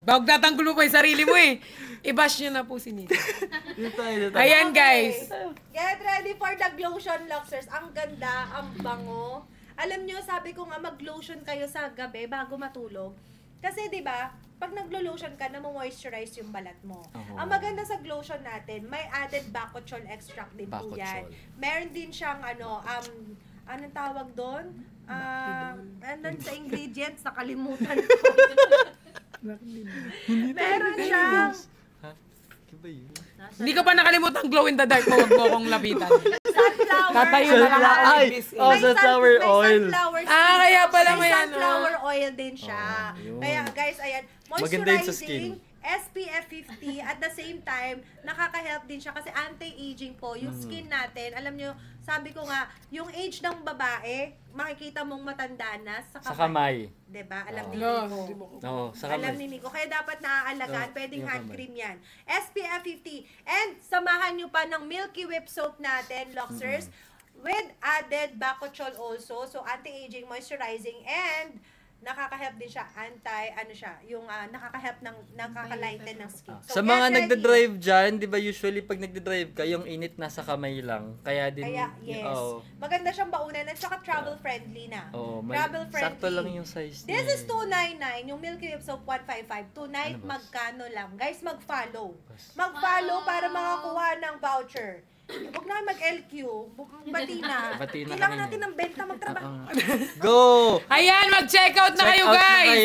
Bawag tatanggulo po yung sarili mo eh. I-bash nyo na po si Nico. Ayan guys. Get ready for the Glotion Luxers. Ang ganda, ang bango. Alam nyo, sabi ko nga mag-lotion kayo sa gabi bago matulog. Kasi 'di ba, pag naglo-lotion ka, na-moisturize yung balat mo. Ang maganda sa Glotion natin, may added bakuchiol extract din po yan. Meron din siyang anong tawag doon? Andun sa ingredients, nakalimutan ko. Meron siyang Hindi ko pa nakalimutan glow in the dark mo. Huwag mo akong lapitan. sunflower. Tatayo na lang ako. Sunflower oil. Kaya pala may sunflower oil din siya. Kaya guys, ayan, moisturizing, SPF 50, at the same time, nakaka-help din siya kasi anti-aging po. Yung skin natin, alam nyo, sabi ko nga, yung age ng babae, makikita mong matanda na sa kamay. Diba? Alam ni Nico. Alam ni Nico. Kaya dapat naaalagaan, pwedeng hand cream yan. SPF 50. And samahan nyo pa ng Milky Whip soap natin, Luxers, with added bakuchiol also. So, anti-aging, moisturizing, and nakaka-help din siya, nakaka-help nakaka-lighten ng skin. So, sa mga nagda-drive dyan, di ba usually pag nagda-drive ka, yung init nasa kamay lang. Kaya yes. Maganda siyang baunan at saka travel-friendly na. Travel-friendly. Sakto lang yung size This is $299, yung Milky Whip Soap 155. Tonight, magkano lang? Guys, mag-follow. Mag-follow para makakuha ng voucher. Huwag na mag-LQ. Bati na. Kailangan natin ng benta, magtrabaho. Go! Ayan, mag-check out na kayo, guys!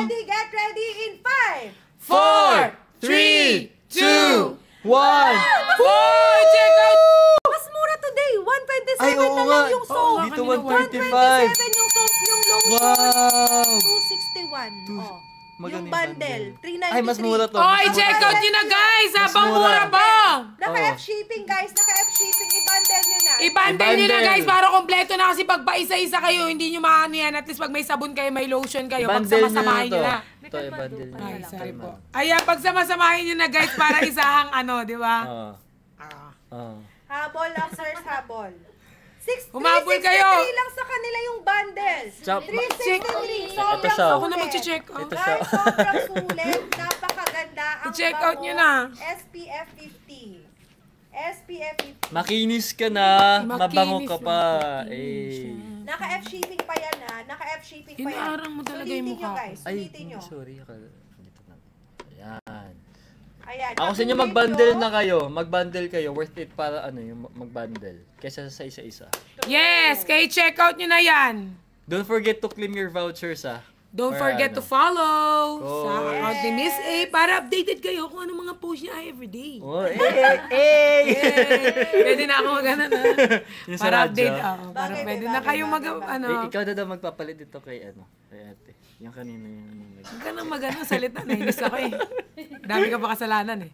Get ready in 4, 5, 3, 2, 1! Check out! Mas mura today. 127 Ay, oo na lang yung soap. Dito 127 yung soap, yung lotion. Wow! 261. Yung bundle, 393. Ay, mas mura to. I-check out nyo na, guys! Habang mura pa! Naka-F shipping, guys. Naka-F shipping. I-bundle nyo na. I-bundle nyo na, guys, para kompleto na kasi pag paisa-isa kayo, hindi nyo maano yan. At least pag may sabon kayo, may lotion kayo, pagsama-samahin nyo na. Ito, i-bundle nyo. Ay, sorry po. Ayan, pagsama-samahin nyo na, guys, para isahang di ba? Habol, Luxers, habol. Humabol kayo! 363 lang sa kanila yung bundle. 363. Ito siya. Ako na mag-check out. Guys, sobrang sulit. Napakaganda. I-check out nyo na. SPF 50. SPF 50. Makinis ka na. Mabango ka pa. Naka-F shipping pa yan ha. Naka-F shipping pa yan. Inaarang mo talaga yung mukha ko. Sulitin nyo. Sorry. Dito na. Ayan. Ayan. Ako sa inyo mag-bundle na kayo. Mag-bundle kayo. Worth it para yung mag-bundle. Kesa sa isa-isa. Yes! Kaya check out nyo na yan. Don't forget to claim your vouchers Don't forget to follow sa account ni Miss A para updated kayo kung ano mga post niya everyday. Pwede na ako mag-ano na. Para update. Para pwede na kayo ikaw na daw magpapalit dito kay ate. Yung kanina yung huwag ka nang mag-ano, salita na. Inis ako Dami ka pa kasalanan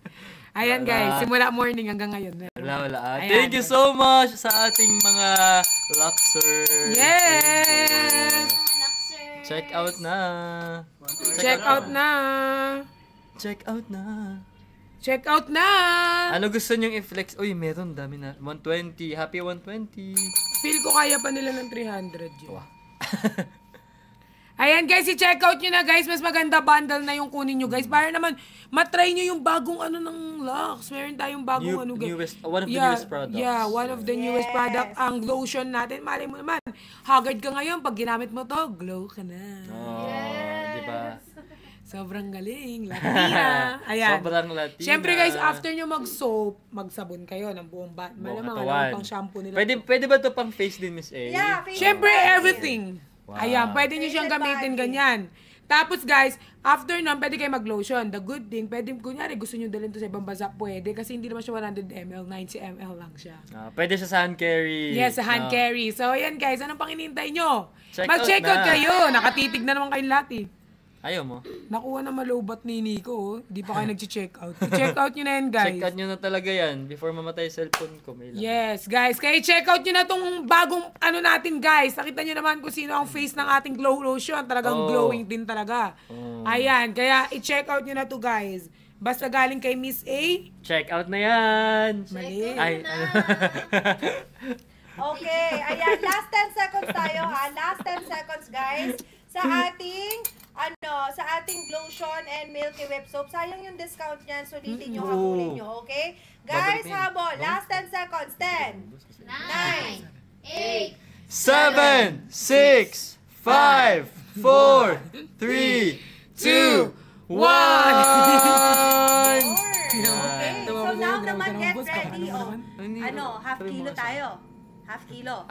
Ayan guys, simula morning hanggang ngayon. Wala. Thank you so much sa ating mga Luxers. Yes! Check out na. Check out na. Check out na. Check out na. Ano gusto nyong i-flex? Uy, meron. Dami na. 120. Happy 120. Feel ko kaya pa nila ng 300 yun. Ayan guys, i-check out nyo na guys. Mas maganda bundle na yung kunin nyo guys. Para naman matry nyo yung bagong ng Lux. Meron tayong bagong guys. One of the newest products. Yeah, one of the newest product. Ang lotion natin. Malay mo naman, haggard ka ngayon. Pag ginamit mo to, glow ka na. Diba? Sobrang galing. Latina. Ayan. Sobrang Latina. Siyempre guys, after nyo mag-soap, magsabon kayo ng buong malamang pang shampoo nila. Pwede ba to pang face din, Miss A? Yeah, siyempre everything. Wow. Ayan, pwede nyo siyang gamitin ganyan. Tapos guys, after nun, pwede kayo mag-lotion. The good thing, pwede, kunyari, gusto nyo dalhin to sa ibang bansa, pwede. Kasi hindi naman siya 100 ml, 90 ml lang siya. Pwede siya sa hand carry. Yes, sa hand carry. So, ayan guys, anong pang inintay nyo? Mag-check out kayo. Nakatitig na naman kayong lahat Ayaw mo? Nakuha na malobat ni Nico. Di pa kayo nag-check out. Check out nyo na yan, guys. Check out nyo na talaga yan. Before mamatay cellphone ko. Yes, guys. Kaya check out nyo na tong bagong natin, guys. Nakita nyo naman kung sino ang face ng ating glow lotion. Talagang glowing din talaga. Ayan. Kaya i-check out nyo na to, guys. Basta galing kay Miss A. Check out na yan. Mali. Okay. Ayan. Last 10 seconds tayo, ha? Last 10 seconds, guys. Sa ating sa ating Glotion and Milky Whip soap. Sayang yung discount niyan. Sulitin nyo, habulin nyo, okay? Guys, habol. Last 10 seconds. 10, 9, 8, 7, 6, 5, 4, 3, 2, 1! Okay, so now naman get ready. Half kilo tayo. Half kilo.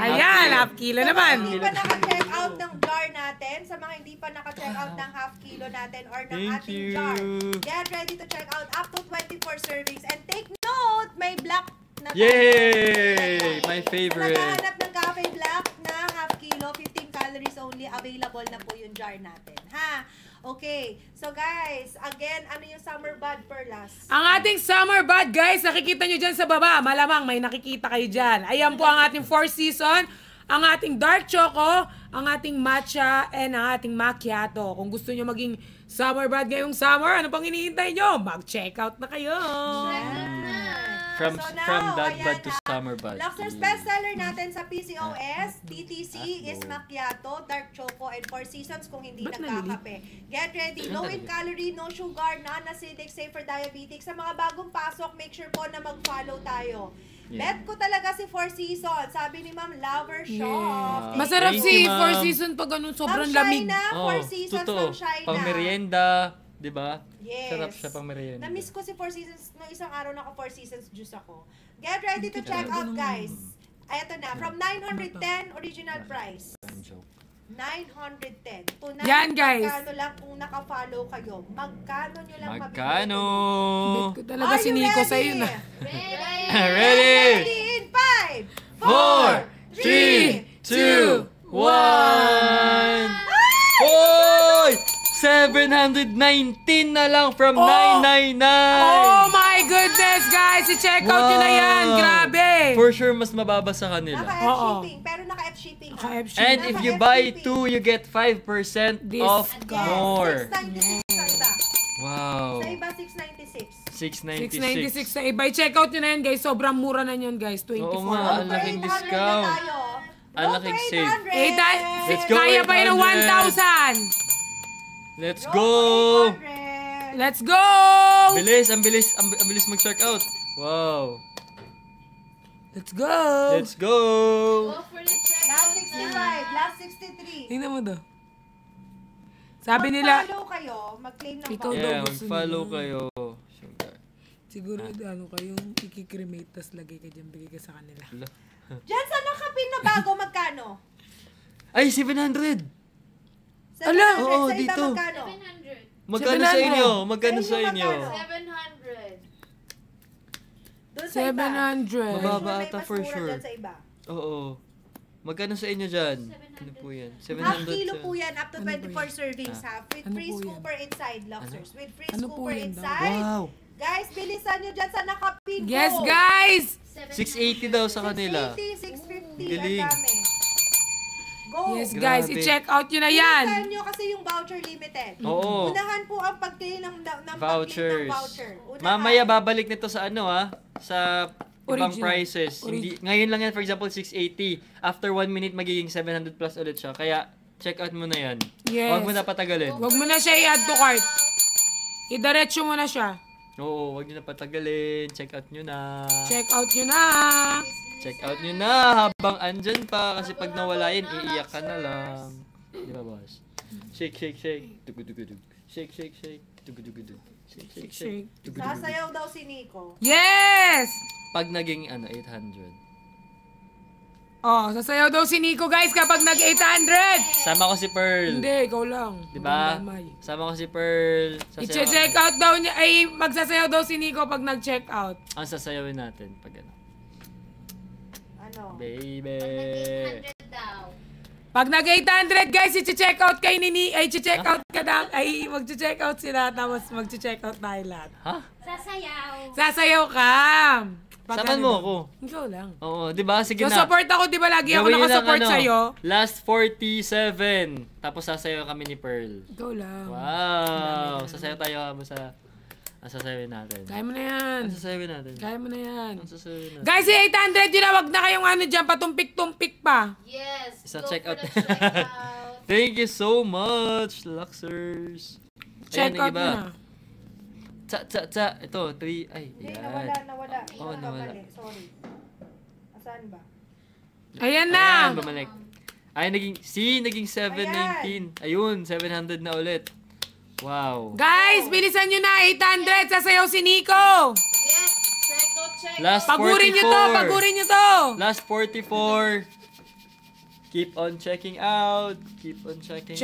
Ayan, half kilo naman. Hindi pa naka-check out ng jar natin, sa mga hindi pa naka-check out ng half kilo natin or ng ating jar, get ready to check out up to 24 servings. And take note, may black na tayo. Yay! My favorite. Sa naghahanap ng cafe black na half kilo, 15 calories only, available na po yung jar natin. Ha? Okay. So guys, again, ano yung summer bud, Perlas? Ang ating summer bud, guys, nakikita nyo dyan sa baba. Malamang may nakikita kayo dyan. Ayan po ang ating 4 season, ang ating dark choco, ang ating matcha, and ang ating macchiato. Kung gusto nyo maging summer bud ngayong summer, ano pang hinihintay nyo? Mag-check out na kayo. From that bud to summer bud. Luxor's bestseller natin sa PCOS, TTC is macchiato, dark choco, and 4 seasons kung hindi nagkakape. Get ready. Low in calorie, no sugar, non-acidic, safe for diabetics. Sa mga bagong pasok, make sure po na mag-follow tayo. Bet ko talaga si 4 Seasons. Sabi ni Ma'am Lover Shop. Masarap Thank si you, Ma'am. 4 Seasons pag ganun, sobrang Ma'am lamig. Shaina, 4 Seasons, Ma'am Shaina. Pang merienda, di ba? Yes. Sarap siya pang merienda. Na-miss ko si 4 Seasons. No, isang araw naka 4 Seasons juice ako. Get ready to check out, guys. Ay, ito na. From 910 original price. 910. Tonight, Yan, guys. magkano lang kung naka-follow kayo? Magkano nyo lang Magkano? Bet ko talaga si Nico sa'yo na. Ready? In 5, 4, 3, 2, 1! Hoy! 719 na lang from 999! Oh my goodness, guys! I-check out nyo na yan. Grabe! For sure, mas mababa sa kanila. Naka-F shipping. Pero naka-F shipping. ha? Naka-F And shipping. if you buy 2, you get 5% off Discount. more. 696 sa iba. Wow. Sa iba, 696. 696. 696 sa iba. I-check out nyo na yan, guys. Sobrang mura na yun, guys. 24 Oo nga, hours. ang laking 800 na discount. tayo. Ang Go laking for save. 800. Let's go, Kaya pa yun ng 800. 1,000. Let's Go go! for 800. Let's go! Bilis, ang bilis mag-check out. Wow. Let's go! Let's go! Last 65, last 63. Tingnan mo daw. Sabi nila, Mag-follow kayo, mag-claim ng Ikaw voucher. daw Yeah, gusto mag-follow nila. kayo. Sugar. siguro ano kayong ikikremate tas lagay ka dyan, bigay ka sa kanila. Diyan sa nakapin na bago, magkano? Ay, 700! 700. Ala, oo, sa iba, dito. magkano? 700. Magkano sa 700? inyo? Magkano Sa sa inyo, inyo? magkano? 700. Doon sa iba. 700. Mababa May ata mas for mura sure. dyan sa iba. Oo. Magkano sa inyo dyan? 700. Ano po yan? Half 700 kilo sa... po yan, up to Ano po 24 yan? servings ha. With Ano free po yan? scooper inside, Luxers. With free Ano po scooper yan daw? inside. Wow! Guys, bilisan nyo dyan sa nakapin ko. Yes, guys! 680 daw sa kanila. 680, 650. Galing. Ang dami. Go. Yes, guys, Grabe. i-check out nyo na yan. Bilisan nyo kasi yung voucher limited. Oo. Unahan po ang pag-claim ng Vouchers. voucher. Unahan. Mamaya babalik nito sa ano sa ibang Original. prices. Hindi, ngayon lang yan, for example, 680. After 1 minute, magiging 700 plus ulit siya. Kaya, check out mo na yan. Yes. Huwag mo na patagalin. Huwag mo na siya i-add to cart. Idiretso mo na siya. Oo, huwag nyo na patagalin. Check out nyo na. Check out nyo na. Check out nyo na habang andyan pa. Kasi pag nawala yun, iiyak ka na lang. Di ba, boss? Shake, shake, shake. Dugudugudug. Shake, shake, shake. Dugudugudug. Shake, shake, shake. Dugudugudug. Sasayaw daw si Nico. Yes! Pag naging 800. Oh, sasayaw daw si Nico, guys, kapag nag-800. Sama ko si Pearl. Hindi, ikaw lang. Di ba? Mamay. Sama ko si Pearl. Sasayaw I-check out daw niya, ay magsasayaw daw si Nico pag nag-check out. Ang sasayawin natin pag ano. Ano? Baby. 800 daw. Pag nag-800, guys, i-check out kay Nini, ay i-check out ka na, ay mag-check out sila, tapos mag-check out tayo lahat. Ha? Sasayaw. Sasayaw ka. Saman mo ako. Ikaw lang. Oo, di ba? Sige So, na. support ako, di ba? Lagi ako Gawin nyo ng nakasupport sa'yo. Last 47. Tapos sasayaw kami ni Pearl. Ikaw lang. Wow! Sasayaw tayo habang sa... Ang sasayawin natin. Kaya mo na yan. Ang sasayawin natin. Kaya mo na yan. Ang sasayawin natin. Guys, 800 yun na. Wag na kayong ano dyan, patumpik-tumpik pa. Yes. Isa go check for out. the check out. Thank you so much, Luxers. Check Ayan, out iba. na. Tsa. Ito, 3. Ay, Hindi, ayan. nawala. Oo, nawala. Sorry. Saan ba? Ayan na. Ayan, bumalik. Ay, naging 719. Ayun, 700 na ulit. Wow. Guys, bilisan nyo na. 800. Sasayaw si Nico. Yes, check. Last 44. Pagurin nyo to. Last 44. Keep on checking out. Checking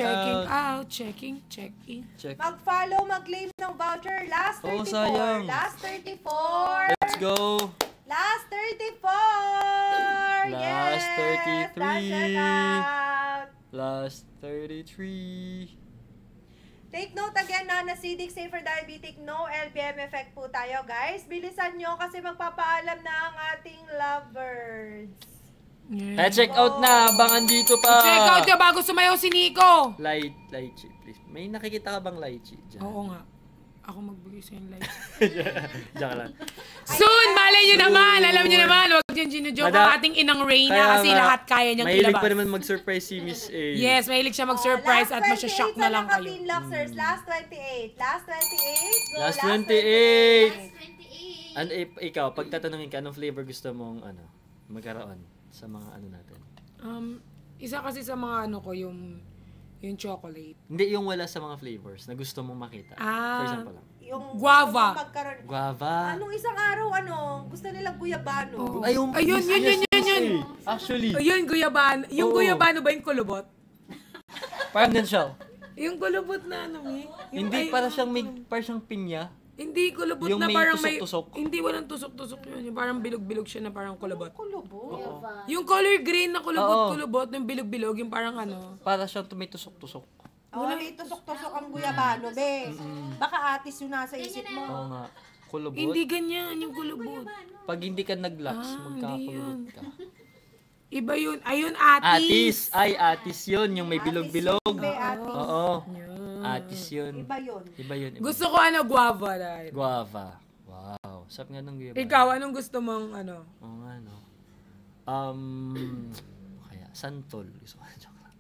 out. Checking, check in. Check. Mag-follow, mag-claim ng voucher. Last 34. Oh, sayang. Last 34. Let's go. Last 34. Last Yes. 33. Check out. Last 33. Take note again na acidic, safer diabetic, no LBM effect po tayo, guys. Bilisan nyo kasi magpapaalam na ang ating lovebirds. Kaya check out na. Abangan dito pa. Check out nyo bago sumayaw si Nico. Lychee, please. May nakikita ka bang lychee dyan? Oo nga. Ako magbigay sa yung light. Diyan lang. Soon, malay nyo naman. Alam nyo naman, huwag dyan ginujoke ang ating inang Reyna kasi lahat kaya niyang mahilig ilabas. pa naman mag-surprise si Miss A. Yes, mahilig siya mag-surprise at masyashock na lang kayo. Last 28. Last 28. Go, Last 28. 28. Ano, ikaw, pag tatanungin ka, anong flavor gusto mong magkaroon sa mga natin? Isa kasi sa mga ko, yung chocolate. Hindi, yung wala sa mga flavors na gusto mong makita. For example lang. Yung Guava. Guava. Anong isang araw, gusto nilang guyabano. Ayun, yun. Actually. Ayun, guyabano. Yung guyabano ba yung kulubot? Parang din siya. Yung kulubot na Hindi, para siyang pinya. Hindi kulubot Yung na may parang tusok-tusok. Hindi, walang tusok-tusok yun. Yung parang bilog-bilog siya na parang kulubot. Kulobo. Yung color green na kulubot, yung bilog-bilog, yung parang Para siyang may tusok-tusok. May tusok-tusok ang guyabano, be. Baka atis yung nasa isip mo. Oo nga. Kulubot. Hindi ganyan, yung kulubot. Pag hindi ka nag-lax, hindi magkakulubot ka. Iba yun. Ayun, atis. Atis yun. Yung may bilog-bilog. Atis. Oo. Atis yun. Iba yun. Gusto ko guava dahil. Guava. Wow. Sarap nga ng guava. Ikaw, anong gusto mong Oo nga, no. Kaya, santol. Gusto ko. Joke lang.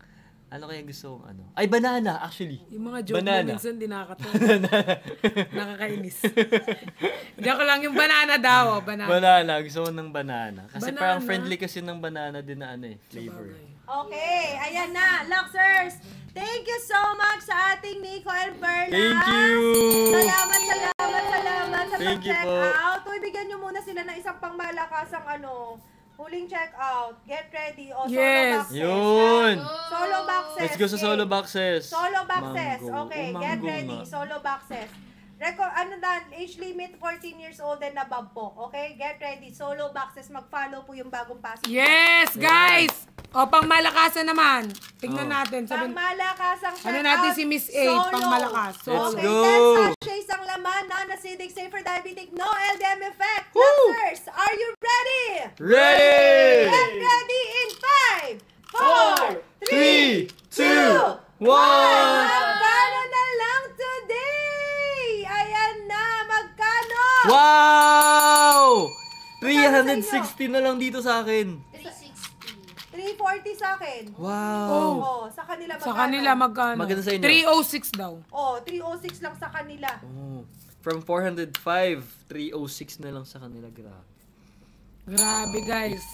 Ano kaya gusto kong Ay, banana, actually. Yung mga joke mo minsan, di nakakatawa. Nakakainis. Joke lang, yung banana daw. Banana. Gusto ko ng banana. Kasi Banana? parang friendly kasi ng banana din na flavor. Okay, ayan na. Luxers, thank you so much sa ating Nico and Perla. Thank you! Salamat sa Thank you pag-check po. out. Uy, bigyan nyo muna sila ng isang pangmalakasang huling check out. Get ready. O, Yes. solo boxes. Yun! Solo boxes. Let's go sa solo boxes. Solo boxes. Mango. Okay, Oh, get mango ready. nga. Solo boxes. Age limit 14 years old and above po. Okay, get ready. Solo boxes. Mag-follow po yung bagong pasok. Yes, guys! O, pang malakasan naman. Tingnan natin. Pangmalakasang check Ano natin out, si Miss A? solo. Pangmalakas. Solo. Let's Okay, go. 10 sachets ang laman. Non-acidic, safer diabetic, no LDM effect. Luxers, are you ready? Ready! Get ready in 5, 4, 3, 2, 1! Magkano na lang today? Ayan na, magkano? Wow! Magkano 360 na lang dito sa akin. 360. 340 sa akin. Wow! Oh, sa kanila magkano? Sa kanila, magkano? Maganda sa inyo. 306 daw. Oh, 306 lang sa kanila. Oh, from 405, 306 na lang sa kanila. Grabe, guys.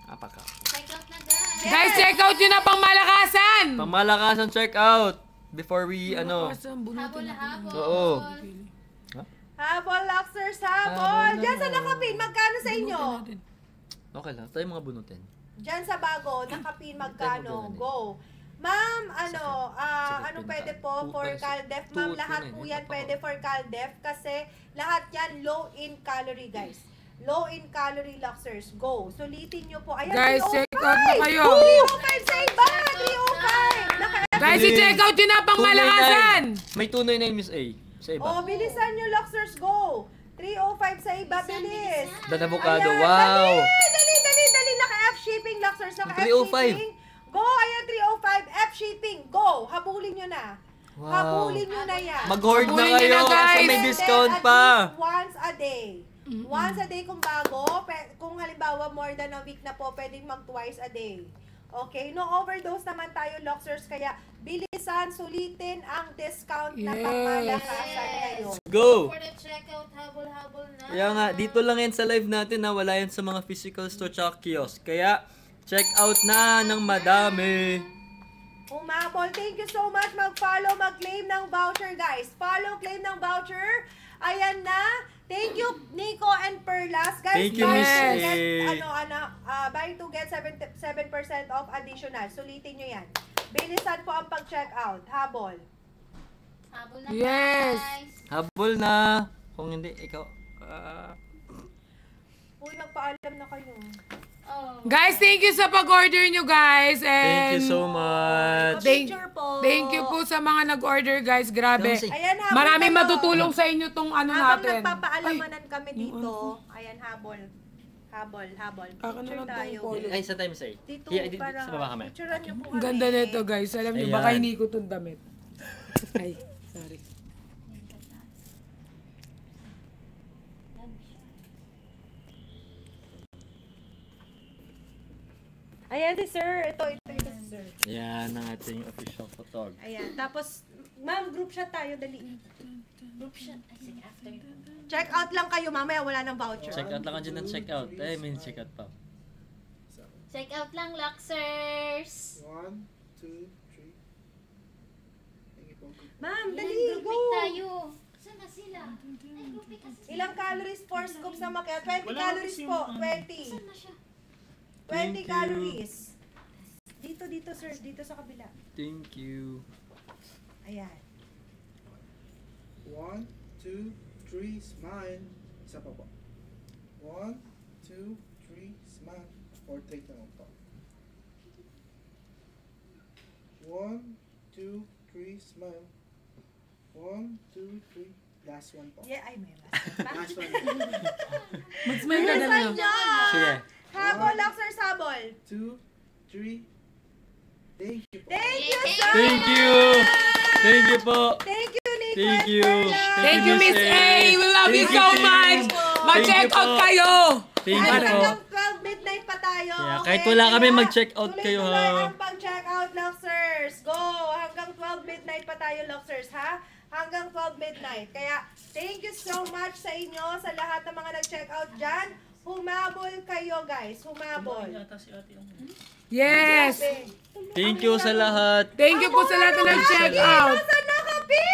Apaka. Check out na guys. Guys, check out yun na pang malakasan! Pangmalakasan check out. Before we, Malakasan, bunutin Habol na natin. habol. Oo. Habol, Luxers, Habol habol. na Diyan sa lang. nakapin, magkano sa inyo? Bunutin natin. Okay lang, tayo mga bunutin. Diyan sa bago, nakapin, magkano? Tayo Go. Ma'am, Sige, anong pinaka- pwede po two for times- CalDef? two, Ma'am, two lahat na po yun. yan Ito pwede for CalDef kasi lahat yan low in calorie, guys. Low in calorie Luxers. Go. Sulitin nyo po. Ayan, Guys, 305. check out na kayo. 305 sa iba! 305! Guys, i-check out yun na pang malakasan! May tunay na yung Miss A. Sa iba. Oh, bilisan nyo, Luxers. Go. 305 sa iba. Bilis. Dan avocado, Ayan, wow! Dali. Naka-F shipping, Luxers. Naka-F 305. shipping. Go, ayan, 305. F shipping. Go. Habulin nyo na. Wow. Habulin nyo na yan. Mag-hoard na Habulin nyo kayo na, guys. kasi may And then, discount at pa. least once a day. Once a day kung bago. Kung halimbawa more than a week na po, pwedeng mag twice a day. Okay? No overdose naman tayo, Luxers. Kaya bilisan, sulitin ang discount na Yes. pangmalakasan ngayon. Go! For the checkout, habol-habol na. Kaya nga, dito lang yan sa live natin na wala yan sa mga physical store tsaka kiosk. Kaya, check out na ng madami. Umabol. Thank you so much. Mag-follow, mag-claim ng voucher, guys. Follow, claim ng voucher. Ayan na. Thank you, Nico and Perlas. Guys, Thank you, buy Miss to A. get, buy to get 7% off additional. Sulitin nyo yan. Bilisan po ang pag-check out. Habol. Habol na, Yes. guys. Habol na. Kung hindi, ikaw. Uy, magpaalam na kayo. Oh. Guys, thank you sa pag-order nyo, guys. Thank you And so much. Picture po. thank you po sa mga nag-order, guys. Grabe. Ayan, habol Maraming kayo. matutulong sa inyo tong ano Habang natin. nagpapaalamanan kami dito, ayan, habol. Habol. Ako na Picture lang tayo. tong Ay, sa time say. Dito, Dito, para sa baba kami. picturean niyo po Ang kami. ganda nito, guys. Alam niyo, Ayan. baka hindi ko itong damit. Ay, sorry. Ayan si sir. Ito si sir. Yan ang ating official photographer. Ayan. Tapos, ma'am, group shot tayo. Dali. Group shot. I think after. Check out lang kayo. Mamaya wala ng voucher. Check out lang ka dyan ng check out. Ay, may check out pa. Check out lang, Luxers. 1, 2, 3. Thank you po. Ma'am, Yan, dali. group Go. pic tayo. Saan na sila? Ay, group pic kasi. Ilang calories 4 scoops na makia? 20 calories po. 20. Saan na siya? 20 Thank you. calories. Dito, sir. Dito sa kabila. Thank you. Ayan. 1, 2, 3, smile. Isa pa po. 1, 2, 3, smile. Or take naman po. 1, 2, 3, smile. 1, 2, 3. Last one po. Yeah, ay, may last one pa. Last one. Mag-smile ka na lang. Sige. Habol, Luxor, sabol. 2, 3. Thank you po. Thank you, sir. Thank you! Thank you po! Thank you, Nico. Thank and you. Perla. Thank you, Miss A. We love you so much. Ma-check out kayo. Thank Kahit you po. hanggang 12 midnight pa tayo. Yeah, okay? kahit wala kami, Kaya, mag-check out kayo, ha? Tuloy-tuloy ang pag-check out, Luxers. Go! Hanggang 12 midnight pa tayo, Luxers, ha? Hanggang 12 midnight. Kaya, thank you so much sa inyo, sa lahat ng mga nag-check out dyan. Humabol kayo, guys. Humabol. Yes. Thank you sa lahat. Thank you po sa lahat na nag-check out. Saan nakapin?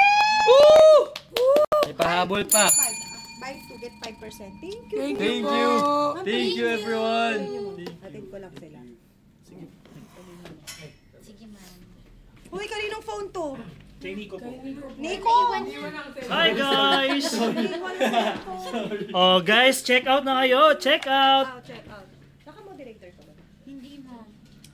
May pahabol pa. Buy to get 5%. Thank you. Thank Thank you you. po. Thank you, everyone. Atin ko lang sila. Sige, ma'am. Uy, kaninong phone to? Kay Nico po. Nico! Hi guys! Iwan ang phone. Oh guys, check out na kayo. Check out. Check out. Naka-moderator ka ba? Hindi, ma'am.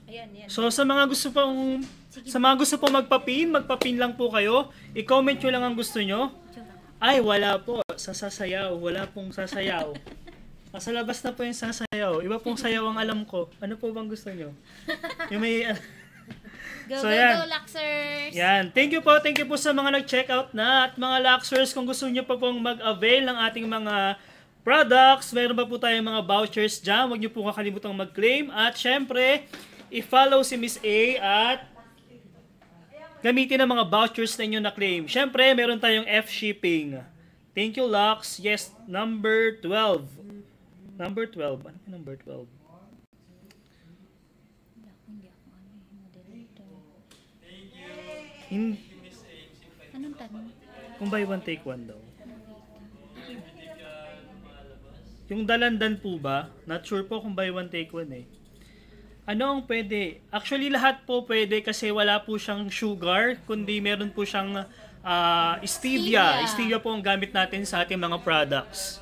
Ayan, yan. So sa mga gusto pong magpapin lang po kayo. I-comment nyo lang ang gusto nyo. Ay, wala po. Sasayaw. Wala pong sasayaw. Nasa labas na po yung sasayaw. Iba pong sayaw ang alam ko. Ano po bang gusto nyo? Yung may... Go, So, go, yan. go, Luxers. Yan. Thank you po sa mga nag-check out na. At mga Luxers, kung gusto nyo pa pong mag-avail ng ating mga products, meron pa po tayong mga vouchers dyan. Huwag nyo po kakalimutang mag-claim. At syempre, i-follow si Miss A at gamitin ang mga vouchers na inyo na claim. Syempre, meron tayong F-shipping. Thank you, Lux. Yes, number 12. Number 12. Ano yung number 12? Anong tanong? Kung buy one, take one daw. Yung dalandan po ba? Not sure po kung buy one, take one eh. Ano ang pwede? Actually, lahat po pwede kasi wala po siyang sugar, kundi meron po siyang stevia. Stevia po ang gamit natin sa ating mga products.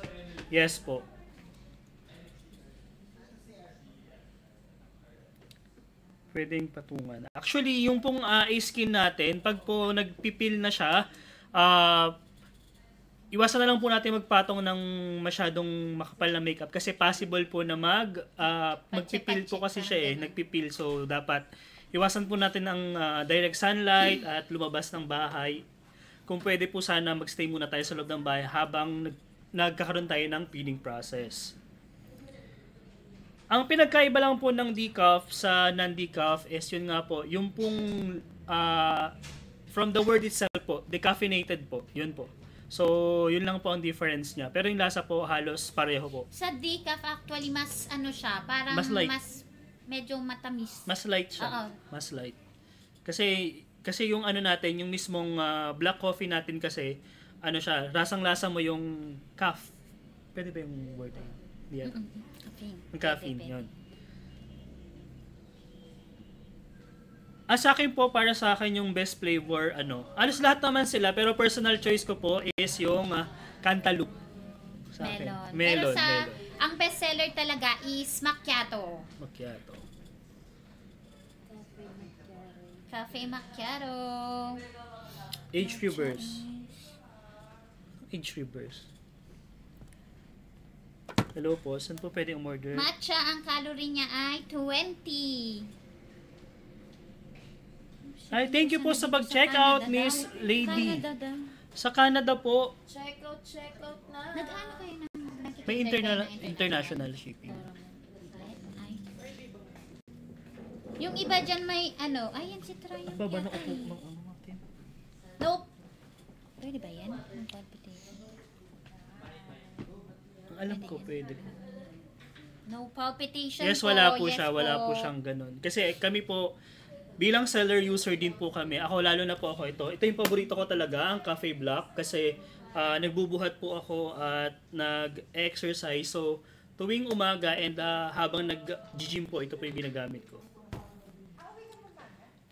Yes po. Pwedeng patungan. Actually, yung pong skin natin, pag po nagpipil na siya, iwasan na lang po natin magpatong ng masyadong makapal na makeup kasi possible po na magpipil po kasi siya nagpipil. So, dapat iwasan po natin ang direct sunlight at lumabas ng bahay. Kung pwede po sana magstay muna tayo sa loob ng bahay habang nagkakaroon tayo ng peeling process. Ang pinagkaiba lang po ng decaf sa non-decaf is yun nga po, yung pong from the word itself po, decaffeinated po, yun po. So, yun lang po ang difference niya. Pero yung lasa po halos pareho po. Sa decaf actually mas ano siya, parang Mas light. medyo matamis. Mas light siya. Oo. Mas light. Kasi yung ano natin, yung mismong black coffee natin kasi, ano siya, lasang-lasa mo yung caf. Pwede ba yung word na yun? Yeah. Caffeine. Yung caffeine, Pwede. yun. Sa akin po, para sa akin yung best flavor, halos lahat naman sila, pero personal choice ko po is yung cantaloupe. Sa akin. Melon. Pero sa, melon. ang best seller talaga is macchiato. Macchiato. Cafe macchiato. Age reverse. Age reverse. Hello po, saan po pwede umorder? Matcha, ang calorie niya ay 20. Ay, thank you po sa pag-check out, Miss Lady. Canada daw. Sa Canada po, Check out na. Nag-ano kayo ng may international shipping. Ay. Yung iba dyan may ano, ayan si Triumph Baba na yata ako eh. ng ano natin. Nope. Pwede ba yan? Ang palpitation. Ang alam ko pwede po. No palpitation Yes, po. wala po Yes siya. Wala po siyang ganun. Kasi kami po, bilang seller user din po kami. Ako, lalo na po ako ito. Ito yung paborito ko talaga, ang Cafe Black. Kasi nagbubuhat po ako at nag-exercise. So, tuwing umaga and habang nag-gym po, ito po yung ginagamit ko.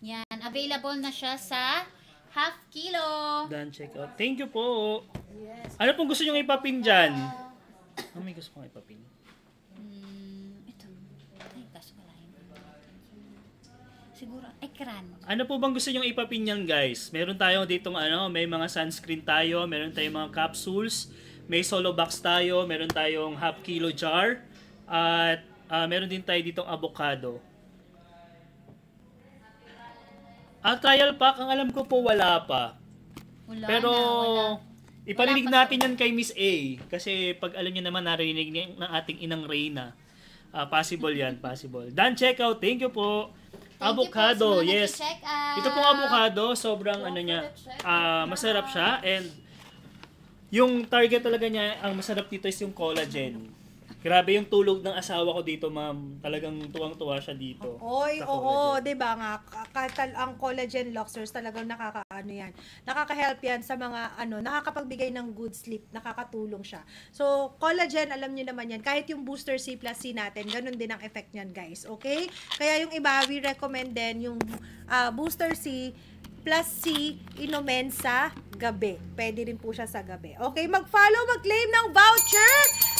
Yan, available na siya sa half kilo. Done check out. Thank you po. Ano pong gusto nyo ipapin dyan? May gusto kong ipapin. Ito. Ay, kaso wala yung siguro, ekran. Ano po bang gusto nyo ipapin yan, guys? Meron tayo ditong may mga sunscreen tayo, meron tayong mga capsules, may solo box tayo, meron tayong half kilo jar, at meron din tayo ditong avocado. Trial pack, ang alam ko po wala pa. Wala Pero na, wala. iparinig Wala pa natin yan kay Miss A. Kasi pag alam niyo naman narinig niya ng ating inang Reyna. Possible yan, possible. Done check out. Thank you po. Thank Avocado, you po sa mga yes. nag-check out. Ito pong avocado, sobrang masarap siya. And yung target talaga niya, ang masarap dito is yung collagen. Grabe yung tulog ng asawa ko dito, ma'am. Talagang tuwang-tuwa siya dito. Oy, sa oo, collagen. 'di ba nga ang collagen loxers talagang nakakaano yan. Nakaka-help yan sa mga nakakapagbigay ng good sleep, nakakatulong siya. So, collagen, alam niyo naman yan, kahit yung booster C plus C natin, ganun din ang effect niyan, guys. Okay? Kaya yung iba, we recommend din yung booster C plus C inumin sa gabi. Pwede rin po siya sa gabi. Okay, mag-follow, mag-claim ng voucher.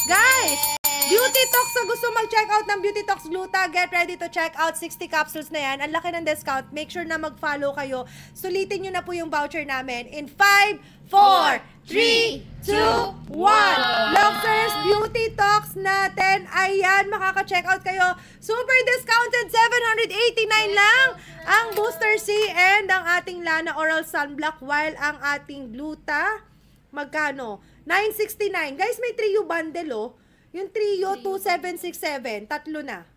Guys, Beauty Talks, sa gusto mag-check out ng Beauty Talks Gluta, get ready to check out 60 capsules na yan. Ang laki ng discount. Make sure na mag-follow kayo. Sulitin nyo na po yung voucher namin in 5, 4, 3, 2, 1. Luxers Beauty Talks natin. Ayan, makaka-check out kayo. Super discounted, 789 lang ang Booster C and ang ating Lana Oral Sunblock, while ang ating Gluta, magkano? 969. Guys, may trio bundle, oh. Yung trio, 2767. Tatlo na.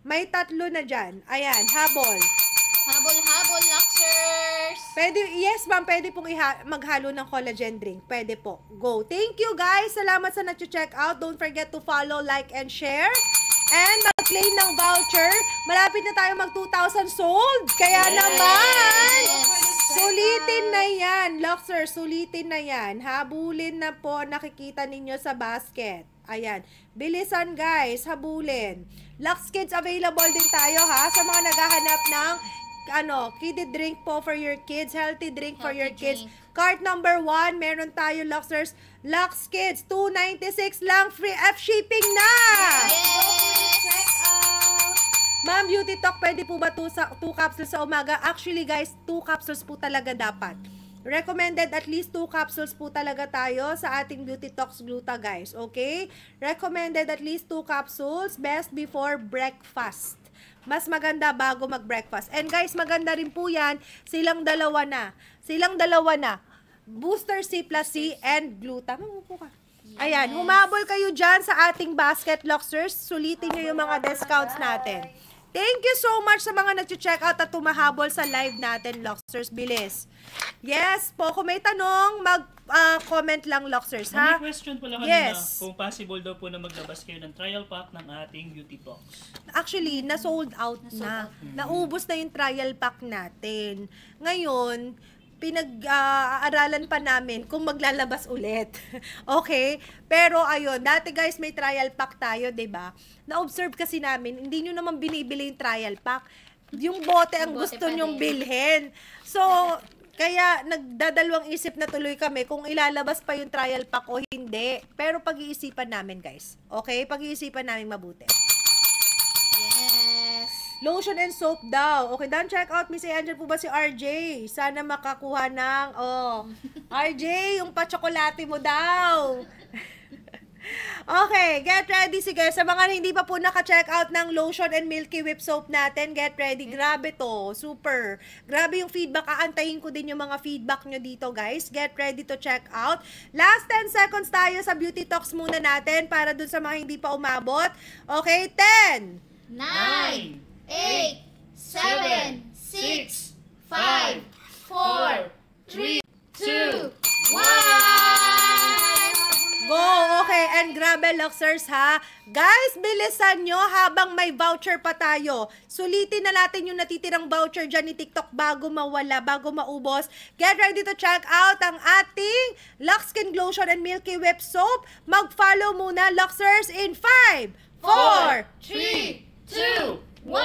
May tatlo na dyan. Ayan, habol. Habol, Luxers! Pwede, yes ma'am, pwede pong maghalo ng collagen drink. Pwede po. Go. Thank you guys. Salamat sa nag-check out. Don't forget to follow, like, and share. And mag-claim ng voucher. Malapit na tayo mag 2,000 sold. Kaya naman, sulitin na yan. Luxer, sulitin na yan. Habulin na po, nakikita ninyo sa basket. Ayan. Bilisan guys, habulin. Lux Kids available din tayo ha sa mga naghahanap ng kiddie drink po for your kids, healthy drink for your kids. Cart number 1, meron tayo Luxers, Lux Kids, 296 lang, free F shipping na! Check out! Ma'am, Beauty Talk, pwede po ba 2 capsules sa umaga? Actually guys, 2 capsules po talaga dapat. Recommended at least 2 capsules po talaga tayo sa ating Beauty Talks Gluta, guys. Okay? Recommended at least 2 capsules. Best before breakfast. Mas maganda bago mag-breakfast. And guys, maganda rin po yan. Silang dalawa na. Booster C plus C and Gluta. Mamupo ka. Ayan, humabol kayo dyan sa ating basket, Luxers. Sulitin nyo yung mga discounts natin. Thank you so much sa mga nag-check out at tumahabol sa live natin, Luxers. Bilis. Yes po, kung may tanong, mag-comment lang, Luxers, ha? May question po lang Yes. kung possible daw po na maglabas kayo ng trial pack ng ating beauty box. Actually, na-sold out na. Naubos na yung trial pack natin. Ngayon, pinag-aaralan pa namin kung maglalabas ulit. Okay? Pero ayun, dati guys may trial pack tayo, 'di ba? Na-observe kasi namin, hindi nyo naman binibili yung trial pack. Yung bote ang gusto nyong bilhin. So, kaya nagdadalawang isip na tuloy kami kung ilalabas pa yung trial pack o hindi. Pero pag-iisipan namin, guys. Okay? Pag-iisipan namin mabuti. Yes. Lotion and soap daw. Okay, done check out. Miss Angel po ba si RJ? Sana makakuha ng, RJ, yung pa-chocolate mo daw. Okay, get ready. Sige, sa mga hindi pa po naka-check out ng lotion and Milky Whip soap natin, get ready. Grabe to. Super. Grabe yung feedback. Aantayin ko din yung mga feedback nyo dito, guys. Get ready to check out. Last 10 seconds tayo sa beauty talks muna natin para dun sa mga hindi pa umabot. Okay, 10. 9, 8, 7, 6, 5, 4, 3, 2, 1. Go! Okay, and grabe, Luxers, ha? Guys, bilisan nyo habang may voucher pa tayo. Sulitin na natin yung natitirang voucher dyan ni TikTok bago mawala, bago maubos. Get ready to check out ang ating Lux Skin Lotion and Milky Whip Soap. Mag-follow muna, Luxers, in 5, 4, 3, 2, 1.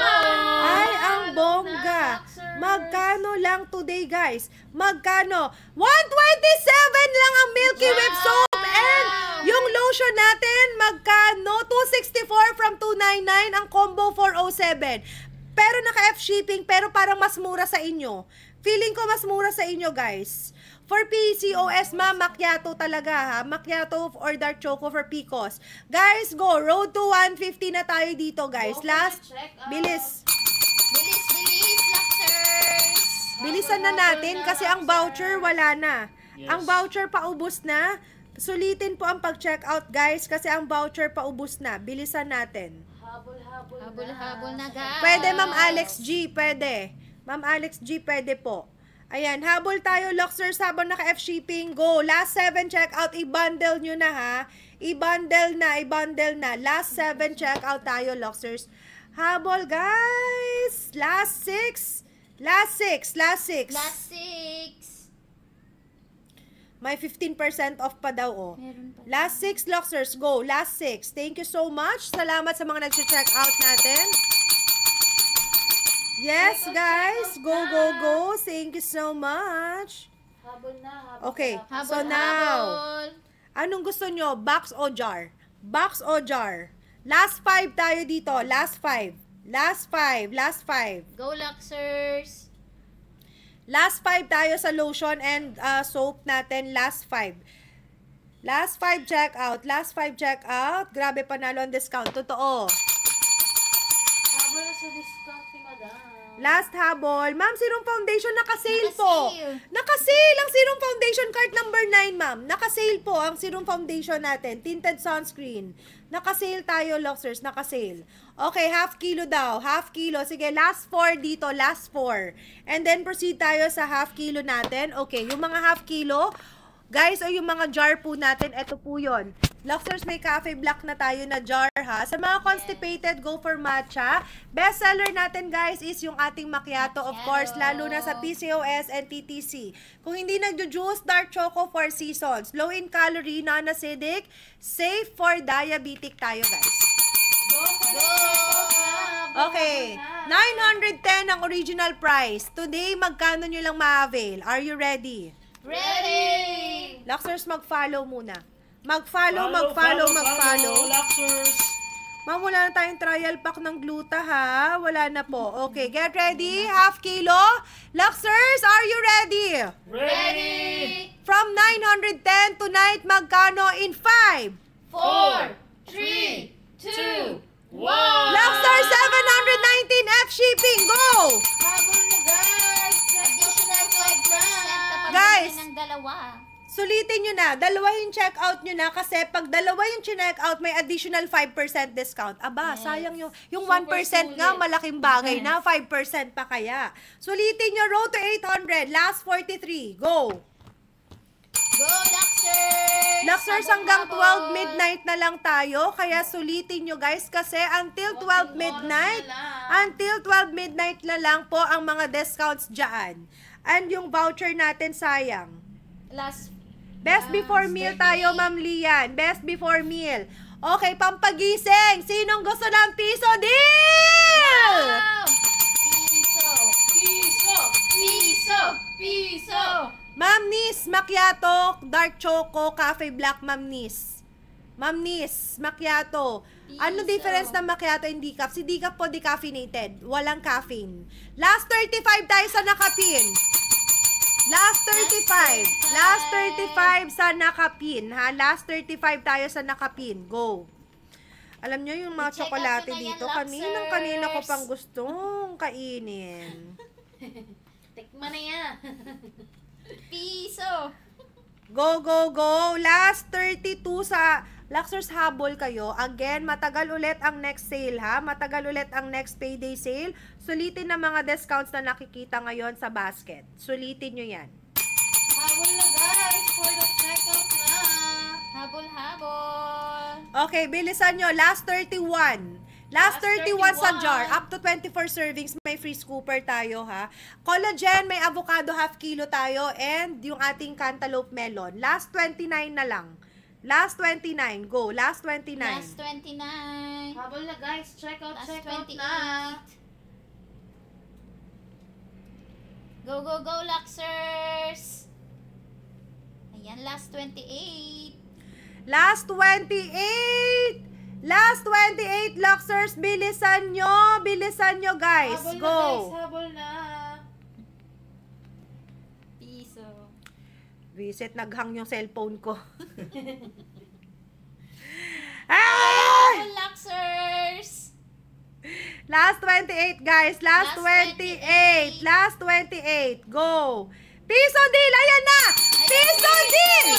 Ay, ang bongga. Magkano lang today, guys? Magkano? 127 lang ang Milky Whip Soap. And yung lotion natin, magkano? 264 from 299. Ang combo 407. Pero naka-F shipping, pero parang mas mura sa inyo. Feeling ko mas mura sa inyo, guys. For PCOS, ma'am, macchiato talaga, ha? Macchiato or dark choco for PCOS. Guys, go. Road to 150 na tayo dito, guys. Last, bilis. Bilis, Luxers. Bilisan na natin kasi ang voucher wala na. Yes. Ang voucher paubos na. Sulitin po ang pag-check out, guys, kasi ang voucher paubos na. Bilisan natin. Habol-habol na, guys. Pwede, Ma'am Alex G. Pwede. Ma'am Alex G, pwede po. Ayan, habol tayo, Luxers, habang naka-F shipping. Go. Last 7 check out. I-bundle nyo na, ha? I-bundle na. Last 7 check out tayo, Luxers. Habol, guys. Last 6. Last 6. May 15% off pa daw, oh. Meron pa. Last 6, Luxers. Go. Last 6. Thank you so much. Salamat sa mga nag-check out natin. Yes, guys. Go, go, go. Thank you so much. Okay. So now, anong gusto nyo? Box o jar? Box o jar? Last 5 tayo dito. Last 5. Go, Luxers. Last 5 tayo sa lotion and soap natin. Last 5. Last 5 check out. Grabe, panalo ang discount. Totoo. Habol sa discount ni Madam. Last habol. Ma'am, Serum Foundation, naka-sale po. Naka-sale. Naka-sale ang Serum Foundation card number 9, ma'am. Naka-sale po ang Serum Foundation natin. Tinted sunscreen. Naka-sale tayo, Luxers. Naka-sale. Okay, half kilo daw. Half kilo. Sige, last 4 dito. Last 4. And then, proceed tayo sa half kilo natin. Okay, yung mga half kilo, guys, o yung mga jar po natin, eto po yun. Luxers, may cafe black na tayo na jar, ha? Sa mga constipated, go for matcha. Best seller natin, guys, is yung ating macchiato, of course, lalo na sa PCOS and TTC. Kung hindi nagjo-juice, dark choco, 4 seasons. Low in calorie, non-acidic, safe for diabetic tayo, guys. Okay, 910 ang original price. Today, magkano nyo lang ma-avail? Are you ready? Ready! Luxers, mag-follow muna. Follow, Luxers. Ma'am, wala na tayong trial pack ng gluta, ha? Wala na po. Okay, get ready. Half kilo. Luxers, are you ready? Ready! From 910 tonight, magkano in 5? 4, 3, 2, 1. Luxers, 719 F shipping. Go! Habol na, guys. Additional 5% kapag Guys. bumili ng dalawa. Sulitin nyo na, dalawahin check out nyo na kasi pag dalawa yung check out, may additional 5% discount. Aba, sayang yung 1% nga, malaking bagay na, 5% pa kaya. Sulitin nyo, road to 800, last 43, go! Go, Luxers! Luxers, hanggang 12 midnight na lang tayo, kaya sulitin nyo guys kasi until 12 midnight na lang po ang mga discounts dyan. And yung voucher natin sayang. Best before meal tayo, Ma'am Lian. Best before meal. Okay, pampagising. Sinong gusto ng piso deal? Wow! Piso! Piso! Piso! Piso! Ma'am Nis, macchiato, dark choco, cafe black, Ma'am Nis. Ma'am Nis, macchiato. Ano difference ng macchiato and decaf? Si decaf po decaffeinated. Walang caffeine. Last 35 tayo sa nakapin. Last 35. Last 35 sa nakapin, ha? Last 35 tayo sa nakapin. Go. Alam nyo yung mga tsokolate dito, kanina ko pang gustong kainin. Tikman na yan. Piso. Go, go, go. Last 32 sa Luxers, habol kayo. Again, matagal ulit ang next sale, ha? Matagal ulit ang next payday sale. Sulitin na mga discounts na nakikita ngayon sa basket. Sulitin nyo yan. Habol na guys, for the checkout na. Habol, habol. Okay, bilisan nyo. Last 31. Last 31 sa jar. Up to 24 servings. May free scooper tayo, ha? Collagen, may avocado half kilo tayo. And yung ating cantaloupe melon. Last 29 na lang. Last 29. Go. Last 29. Last 29. Habol na guys, check out na. Go, go, go, Luxers! Ayan, last 28. Last 28! Last 28, Luxers! Bilisan nyo! Bilisan nyo, guys! Habol Go! na guys, habol na. Piso. Visit, naghang yung cellphone ko. Ay! Habol, Luxers! Last 28, guys. Last 28. Last 28. Go. Piso deal. Ayan na. Piso deal.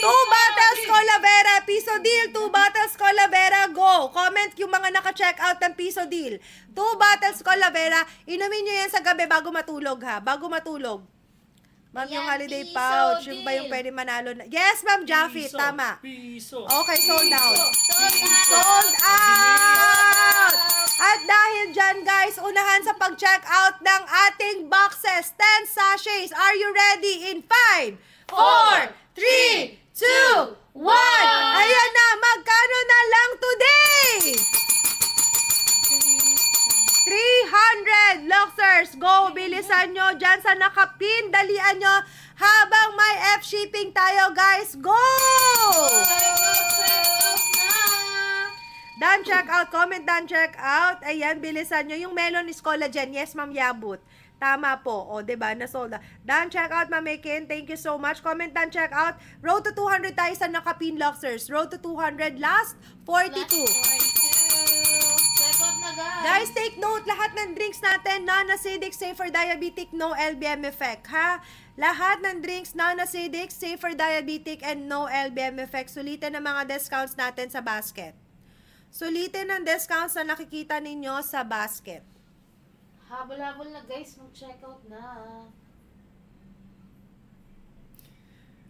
2 bottles Colavera. Piso deal. 2 bottles Colavera. Go. Comment yung mga naka-check out ng piso deal. 2 bottles Colavera. Inumin nyo yan sa gabi bago matulog, ha. Bago matulog. Ma'am, yung Ayan, holiday piso pouch. Yung ba deal. yung pwede manalo na? Yes, Ma'am Jaffy. Tama. Piso. Okay, sold out. Sold out! Sold out! At dahil dyan, guys, unahan sa pag-check out ng ating boxes. 10 sachets. Are you ready? In 5, 4, 3, 2, 1. Ayan na, magkano na lang today? 300 Luxers. Go, bilisan nyo dyan sa nakapin. Dalian nyo habang may F-shipping tayo, guys. Go! Done check out. Comment done check out. Ayan, bilisan nyo. Yung melon is collagen. Yes, Ma'am Yabut. Tama po. O, diba? Nasold. Done check out, Ma'am Ekin. Thank you so much. Comment done check out. Road to 200 tayo sa nakapin, Luxers. Road to 200. Last 42. Check out na guys. Guys, take note, lahat ng drinks natin, non-acidic, safe for diabetic, no LBM effect, ha? Lahat ng drinks, non-acidic, safe for diabetic, and no LBM effect. Sulitin ang mga discounts natin sa basket. Sulitin ang discounts na nakikita ninyo sa basket. Habol-habol na guys, mag-check out na.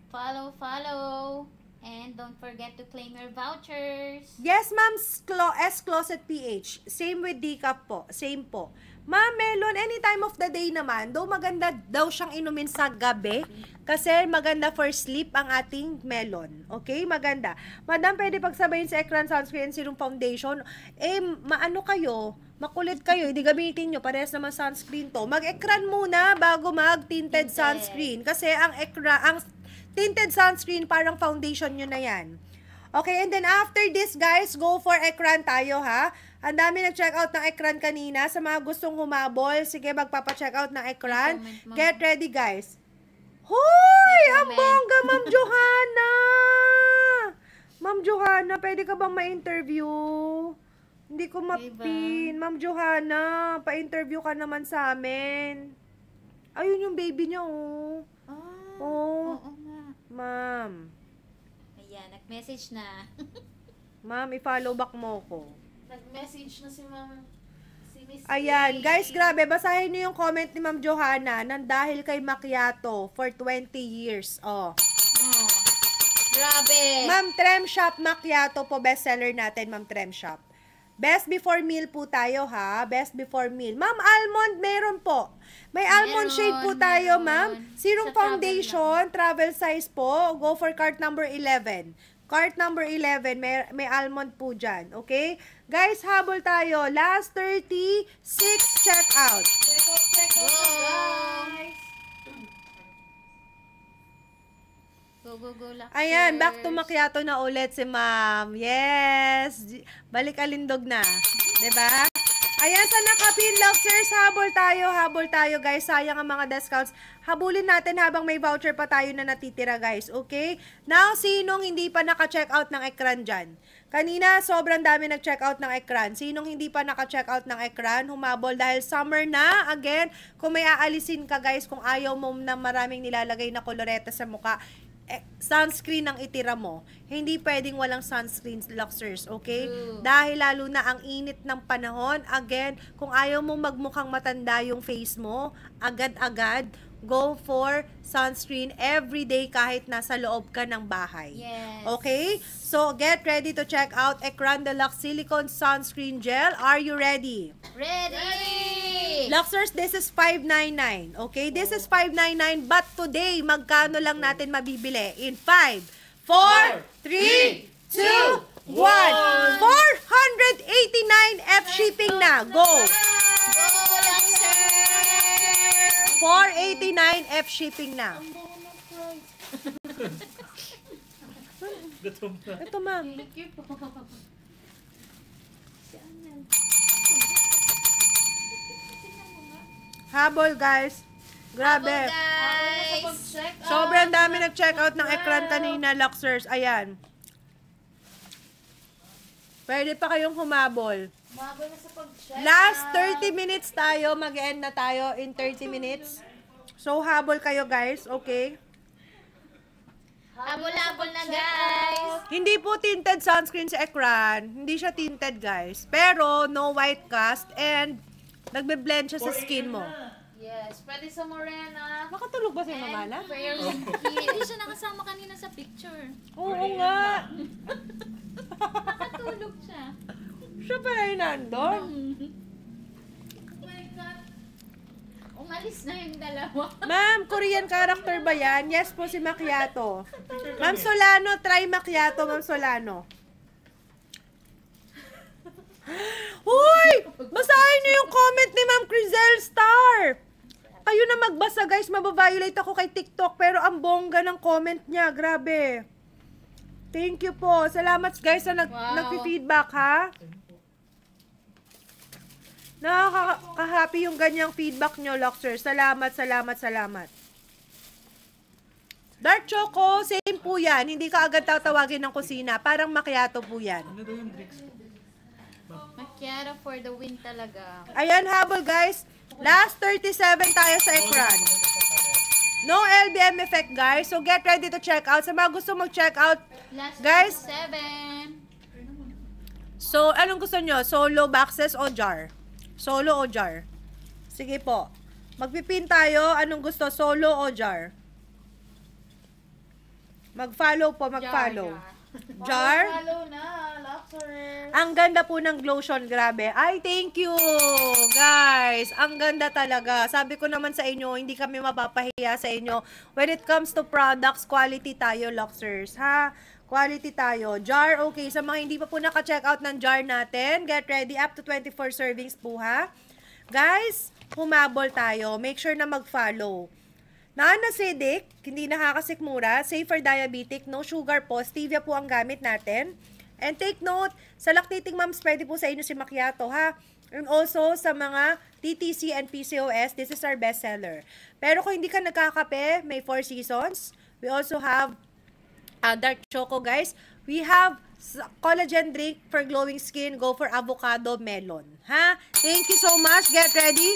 Follow, follow. And don't forget to claim your vouchers. Yes, ma'am, S-Closet PH. Same with decaf po. Same po. Ma'am, melon, any time of the day naman, though maganda daw siyang inumin sa gabi, kasi maganda for sleep ang ating melon. Okay? Maganda. Madam, pwede pagsabayin sa Ecran Sunscreen Serum Foundation. Maano kayo? Makulit kayo. Hindi gamitin nyo. Parehas naman sunscreen to. Mag-Ecran muna bago mag-tinted sunscreen. Kasi ang tinted sunscreen, parang foundation nyo na yan. Okay, and then after this, guys, go for Ecran tayo, ha? Ang dami nag-check out ng Ecran kanina. Sa mga gustong humabol, sige, magpapa-check out ng Ecran. Get ready, guys. Hoy! Ang bongga, Ma'am Johanna! Ma'am Johanna, pwede ka bang ma-interview? Hindi ko mapin. Ma'am Johanna, pa-interview ka naman sa amin. Ayun yung baby niya, oh. Oh. Oo nga. Ma'am. Ayan, nag-message na. Ma'am, i-follow back mo ko. Nag-message na si Ma'am. Si Miss Ayan, A. guys, grabe. Basahin niyo yung comment ni Ma'am Johanna nang dahil kay macchiato for 20 years. Oh. Oh. Grabe. Ma'am Trem Shop Macchiato po, bestseller natin, Ma'am Trem Shop. Best before meal po tayo, ha? Best before meal. Ma'am, almond, meron po. May almond Meron, shade po tayo, meron. ma'am. Serum Sa foundation, travel size po. Go for cart number 11. Cart number 11, may almond po dyan. Okay? Guys, habol tayo. Last 36 check out. Check out, guys. Go, Luxers. Ayan, back to macchiato na ulit si ma'am. Yes! Balik alindog na. 'Di ba? Ayan, sa nakapin Luxers, habol tayo guys. Sayang ang mga discounts. Habulin natin habang may voucher pa tayo na natitira guys. Okay? Now, sinong hindi pa naka-check out ng ekran dyan? Kanina, sobrang dami nag-check out ng ekran. Sinong hindi pa naka-check out ng ekran? Humabol dahil summer na. Again, kung may aalisin ka guys, kung ayaw mo na maraming nilalagay na koloreta sa mukha, sunscreen ang itira mo. Hindi pwedeng walang sunscreen, Luxers, okay? Dahil lalo na ang init ng panahon. Again, kung ayaw mong magmukhang matanda yung face mo, agad-agad, go for sunscreen everyday kahit nasa loob ka ng bahay. Yes. Okay? So, get ready to check out Ecran Deluxe Silicone Sunscreen Gel. Are you ready? Ready! Luxers, this is $599. Okay? This is $599, but today, magkano lang natin mabibili? In 5, 4, 3, 2, 1. 489 F shipping na. Go! Go, Luxers! 489 F shipping na. Ito, ma'am. Thank you po. Habol, guys. Grabe. Guys! Sobrang dami nag-check out ng ekran kanina, Luxers. Ayan. Pwede pa kayong humabol. Mababa na sa pag-check. Last 30 minutes tayo. Mag-end na tayo in 30 minutes. So, habol kayo, guys. Okay? Habol-habol na, guys! Hindi po tinted sunscreen sa ekran. Hindi siya tinted, guys. Pero, no white cast and nagbe-blend siya sa skin mo. Yes, pwede sa morena. Nakatulog ba si Mamala? Fair skin. Hindi siya nakasama kanina sa picture. Oo nga. Nakatulog siya. Siya pala yung nandun. Oh my God. Umalis na yung dalawa. Ma'am, Korean character ba yan? Yes po, si Macchiato. Ma'am Solano, try Macchiato, Ma'am Solano. Uy! Basahin niyo yung comment ni Ma'am Crizel Star. Kayo na magbasa, guys. Mababiolate ako kay TikTok, pero ang bongga ng comment niya. Grabe. Thank you po. Salamat, guys, na nag-feedback, ha? Nakaka-happy yung ganyang feedback nyo, Luxers. Salamat. Dark Choco, same po yan. Hindi ka agad tatawagin ng kusina. Parang macchiato po yan. Macchiato for the win talaga. Ayan, habol, guys. Last 37 tayo sa ekran. No LBM effect, guys. So, get ready to check out. Sa mga gusto mag-check out, Last guys. 7. So, anong gusto nyo? Solo boxes o jar? Solo o jar? Sige po. Magpipin tayo. Anong gusto? Solo o jar? Mag-follow po, mag-follow. Jar? Follow na, Luxers. Ang ganda po ng lotion, grabe. Ay, thank you, guys. Ang ganda talaga. Sabi ko naman sa inyo, hindi kami mapapahiya sa inyo. When it comes to products, quality tayo, Luxers, ha? Quality tayo. Jar, okay. Sa mga hindi pa po naka-check out ng jar natin, get ready. Up to 24 servings po, ha? Guys, humabol tayo. Make sure na mag-follow. Non-acidic, hindi nakakasikmura, safe for diabetic, no sugar po, stevia po ang gamit natin. And take note, sa lactating moms, pwede po sa inyo si macchiato, ha? And also, sa mga TTC and PCOS, this is our best seller. Pero kung hindi ka nagkakape, may 4 seasons. We also have dark choco, guys. We have collagen drink for glowing skin. Go for avocado melon, ha? Thank you so much. Get ready.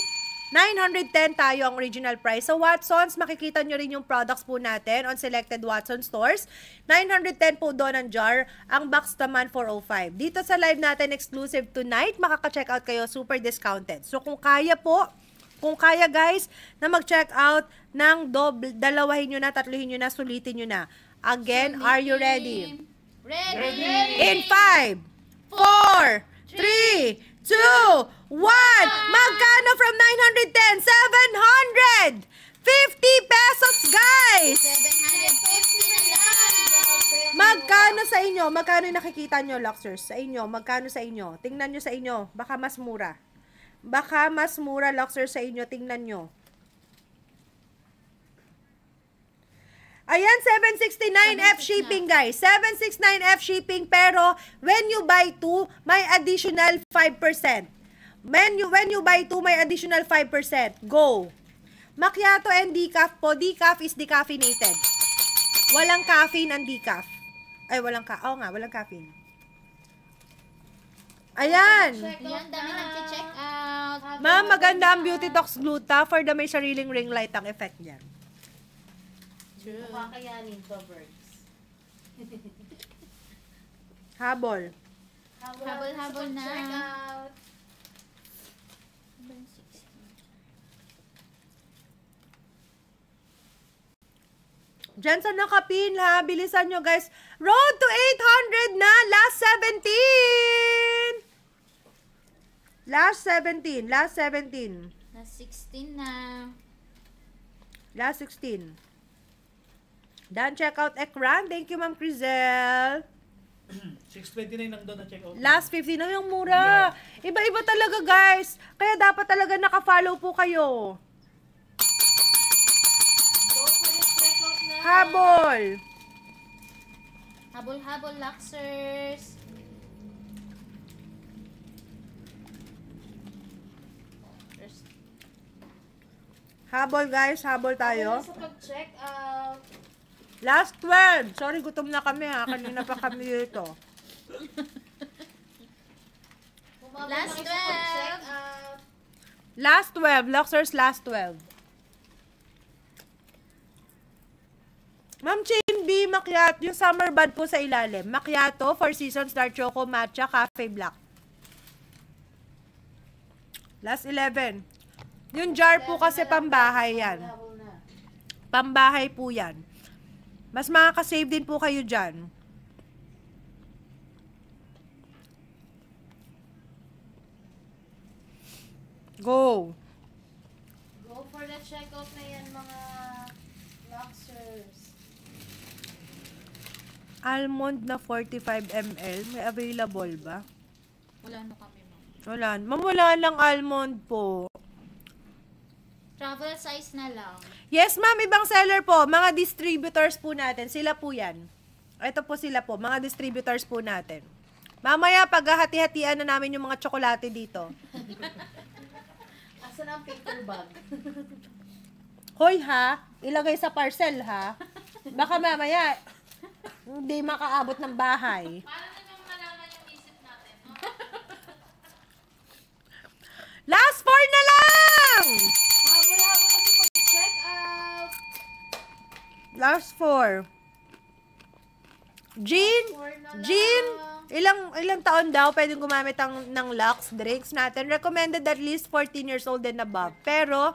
910 tayo ang original price. Sa Watsons, makikita nyo rin yung products po natin on selected Watsons stores. 910 po doon ang jar. Ang box naman 405. Dito sa live natin, exclusive tonight, makaka-check out kayo, super discounted. So kung kaya po, kung kaya guys, na mag-check out ng dalawahin nyo na, tatluhin nyo na, sulitin nyo na. Again, are you ready? Ready! In 5, 4, 3, 2, 1. Magkano from 910? 750 pesos, guys! 750 na lang! Magkano sa inyo? Magkano yung nakikita nyo, Luxers? Sa inyo, magkano sa inyo? Tingnan nyo sa inyo. Baka mas mura. Baka mas mura, Luxers, sa inyo. Tingnan nyo. Ayan, 769 F shipping, guys. 769 F shipping, pero when you buy 2, may additional 5%. When you buy 2, may additional 5%. Go! Macchiato and decaf po. Decaf is decaffeinated. Walang caffeine ang decaf. Ay, walang caffeine. Ayan. Ayan, dami nag-check out. Ma'am, maganda ang Beauty Tox Gluta for the may sariling ring light ang effect niya. Kakayanin to, birds. Habol. Habol-habol na. Check out. Diyan sa nakapin ha, bilisan nyo guys. Road to 800 na, last 17. Last 17. Na 16 na. Last 16. Done, check out Ekran. Thank you, Ma'am Crizel. 629 lang doon na check out. Last 50 na yung mura. Iba-iba talaga, guys. Kaya dapat talaga naka-follow po kayo. Habol. Habol-habol, Luxers. Habol, guys. Habol tayo. Sa pag-check out. Last 12. Sorry, gutom na kami ha. Kanina pa kami dito. Last 12. Check out. Last 12. Luxers, last 12. Ma'am Chain B, Macchiato. Yung summer bud po sa ilalim. Macchiato, 4 Seasons, Dark Choco, Matcha, Cafe Black. Last 11. Yung jar po kasi pambahay yan. Pambahay po yan. Mas makaka-save din po kayo dyan. Go! Go for the checkout na yan, mga Luxers. Almond na 45 ml. May available ba? Wala na kami, ma'am. Wala. Ma'am, wala lang almond po. Travel size na lang. Yes, ma'am. Ibang seller po. Mga distributors po natin. Sila po yan. Ito po sila po. Mga distributors po natin. Mamaya, paghahati-hatian na namin yung mga tsokolate dito. Asan ang paper bag? Hoy ha, ilagay sa parcel ha. Baka mamaya, hindi makaabot ng bahay. Paano naman malaman yung isip natin, no? Last 4 na lang! Habol-habol na sa pag-check out. Last 4. Jean, ilang taon daw pwedeng gumamit ng Lux drinks natin? Recommended at least 14 years old and above. Pero,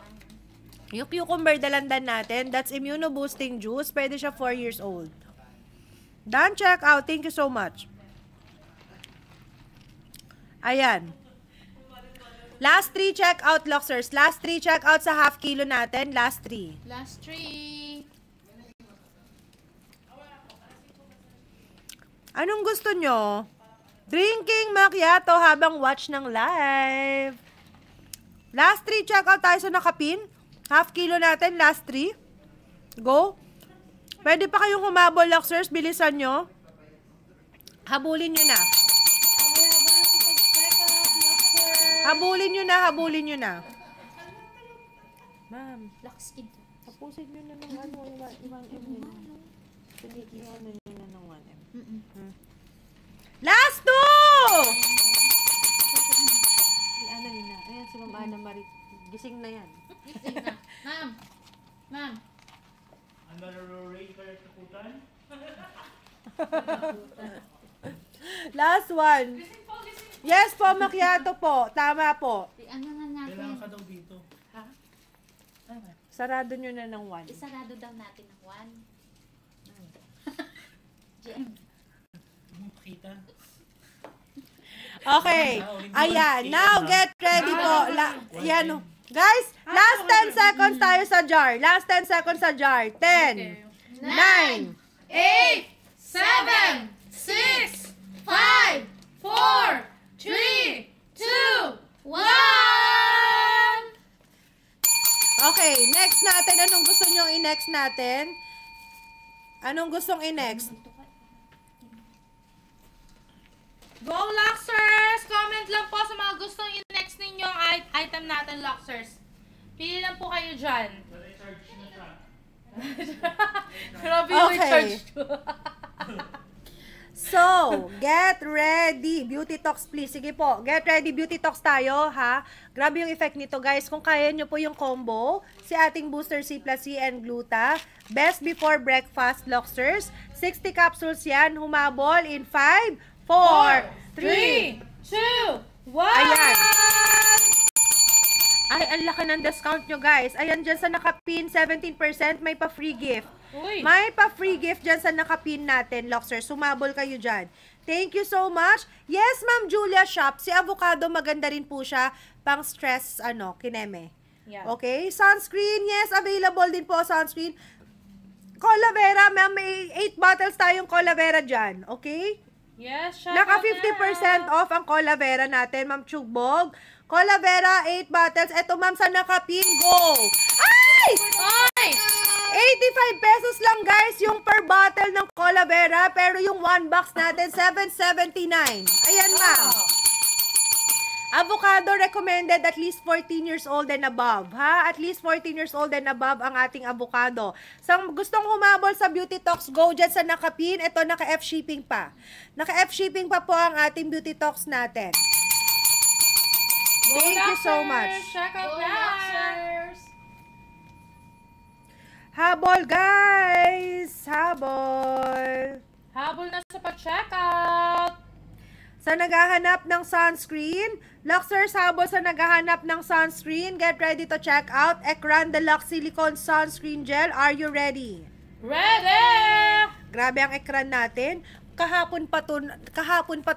yung cucumber dalandan natin, that's immuno-boosting juice. Pwede siya 4 years old. Done, check out. Thank you so much. Ayan. Last 3 check out, Luxers. Last 3 check out sa half kilo natin. Last 3. Last 3. Anong gusto nyo? Drinking macchiato habang watch ng live. Last 3 check out tayo sa nakapin. Half kilo natin, last 3. Go. Pwede pa kayong humabol, Luxers. Bilisan nyo. Habulin nyo na. Habulin nyo na, habulin nyo na. Ma'am, Lux Kid. tapusin nyo na ng ano, 1M. Ano nyo na ng 1M. Last 2! Ano yun na? Ayan si Ma'am Ana Marie. Gising na yan. Gising na. Ma'am. Ma'am. Ang nalororay ka na takutan? Last one. Yes po, macchiato po. Tama po. Ano na natin? Kailangan ka daw dito. Sarado nyo na ng 1. Isarado daw natin ng 1. Makita. Okay. Ayan. Now, get ready po. Yan. Guys, last 10 seconds tayo sa jar. Last 10 seconds sa jar. 10, 9, 8, 7, 6, 5, 4, 3, 2, 1! Okay, next natin. Anong gusto nyo i-next natin? Anong gustong i-next? Go, Luxers! Comment lang po sa mga gustong i-next ninyong item natin, Luxers. Pili lang po kayo dyan. Grabe yung Okay. recharge. So, get ready. Beauty Talks, please. Sige po, get ready. Beauty Talks tayo, ha? Grabe yung effect nito, guys. Kung kaya nyo po yung combo, si ating Booster C plus C and Gluta. Best before breakfast, Luxers. 60 capsules yan. Humabol in 5, 4, 3, 2, 1! Ayan. Ay, ang laki ng discount nyo, guys. Ayan, dyan sa nakapin, 17% may pa-free gift. Uy. May pa-free gift dyan sa nakapin natin, Luxers. Sumabol kayo dyan. Thank you so much. Yes, Ma'am Julia Shop. Si avocado, maganda rin po siya. Pang stress, kineme. Yeah. Okay? Sunscreen, yes. Available din po sunscreen. Cola Vera, ma'am. May 8 bottles tayong Cola Vera dyan. Okay? Yes, shout Naka out 50% na. off ang Cola Vera natin, Ma'am Chugbog. Cola Vera, 8 bottles. Ito, ma'am, sa nakapin. Go! Ay! Ay! 85 pesos lang, guys, yung per bottle ng Cola Vera. Pero yung 1 box natin, 779. Ayan, ma'am. Avocado recommended at least 14 years old and above, ha? At least 14 years old and above ang ating avocado. Sa gustong humabol sa Beauty Talks, go dyan sa nakapin. Ito, naka-F shipping pa. Naka-F shipping pa po ang ating Beauty Talks natin. Go, Thank you so Luxers! much. Check out Go, that. Luxers! Habol, guys! Habol! Habol na sa pa-check out. Sa naghahanap ng sunscreen, Luxers habol sa naghahanap ng sunscreen, get ready to check out Ecran Deluxe Silicone Sunscreen Gel. Are you ready? Ready! Grabe ang ekran natin. Kahapon pa to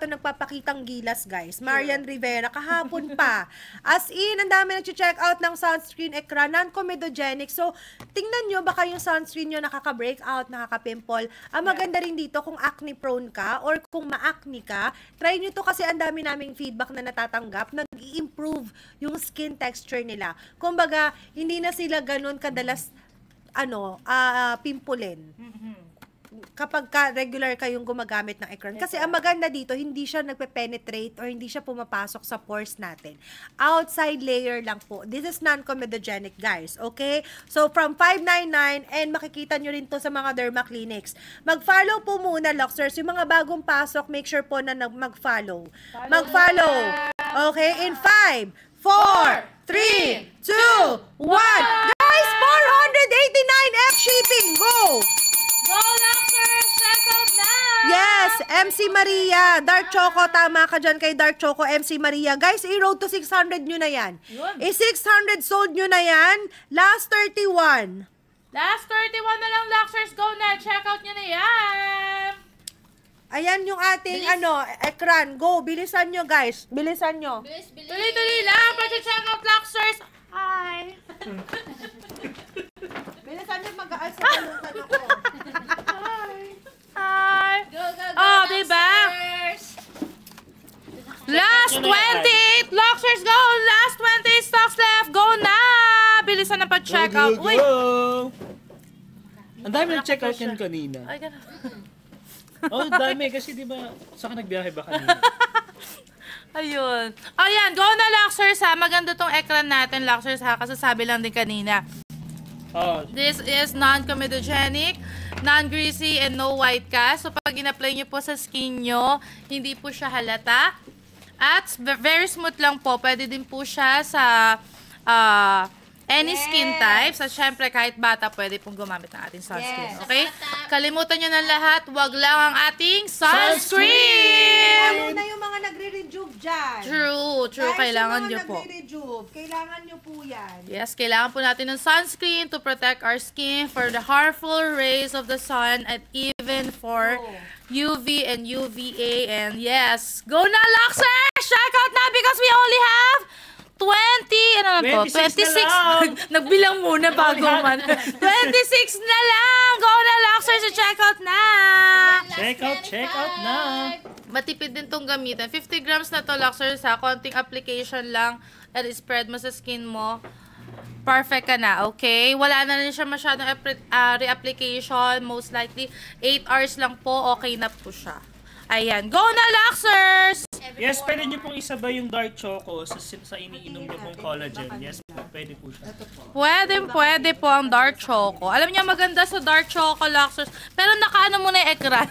nagpapakitang gilas, guys. Marian Rivera, kahapon pa. As in, ang dami nag-check out ng sunscreen ekran, non-comedogenic. So, tingnan nyo, baka yung sunscreen nyo nakaka-breakout, nakaka-pimple. Ang maganda rin dito, kung acne prone ka, or kung ma-acne ka, try nyo to kasi ang dami naming feedback na natatanggap, nag-i-improve yung skin texture nila. Kumbaga, hindi na sila ganun kadalas, pimpulin. Kapag regular kayong gumagamit ng ekran. Kasi ang maganda dito, hindi siya nagpe-penetrate or hindi siya pumapasok sa pores natin. Outside layer lang po. This is non-comedogenic, guys. Okay? So, from $5.99 and makikita nyo rin to sa mga derma clinics. Mag-follow po muna, Luxers. Yung mga bagong pasok, make sure po na mag-follow. Mag-follow. Okay? In 5, 4, 3, 2, 1. Guys, 489 F shipping. Go! Go, Luxers! Check out na! Yes, MC Maria. Dark Choco, tama ka dyan kay Dark Choco, MC Maria. Guys, i-road to 600 nyo na yan. Yun. 600 sold nyo na yan. Last 31. Last 31 na lang, Luxers. Go na! Check out nyo na yan! Ayan yung ating, ekran. Go, bilisan nyo, guys. Bilisan nyo. Bilis, bilis. Tuloy-tuloy lang! Pa-check out, Luxers! Hi! Bilisan nyo mag-aal sa kalutan ako. Hi! Go, go, go, Oh, diba? Luxers! Last 28! Luxers, go! Last 28 stocks left! Go na! Bilisan na pa-check out. Uy! Ang dami nag-check out yan kanina. Ay, ganun. Oh, dami. Kasi di ba, saan ka nagbiyahe ba kanina? Ayun. Ayan, go na, Luxers, ha? Maganda tong ekran natin, Luxers, ha? Kasi sabi lang din kanina. Oh, This is non-comedogenic, non-greasy, and no white cast. So, pag in-apply nyo po sa skin nyo, hindi po siya halata. At very smooth lang po. Pwede din po siya sa any skin types. At syempre, kahit bata, pwede pong gumamit ng ating sunscreen. Yes. Okay? Kalimutan nyo ng lahat, wag lang ang ating sunscreen! Lalo na yung mga nagre-rejuve dyan. True. Guys, Kailangan yung nyo mga po. nagre-rejuve, kailangan nyo po yan. Yes, kailangan po natin ng sunscreen to protect our skin for the harmful rays of the sun and even for UV and UVA. And yes, go na Luxers! Check out na because we only have 20, ano na to? 26 na lang. Nagbilang muna bago man. 26 na lang! Go na Luxers! Check out na! Check out na. Matipid din tong gamitin. 50 grams na to, Luxers, ha? Konting application lang at spread mo sa skin mo. Perfect ka na, okay? Wala na rin siya masyadong reapplication. Most likely, 8 hours lang po, okay na po siya. Ayan. Go na, Luxers! Yes, pwede nyo pong isabay yung dark choco sa iniinom nyo pong collagen. Yes po, pwede po siya. Pwede po ang dark choco. Alam niyo, maganda sa dark choco, Luxers. Pero nakaano muna yung ekran.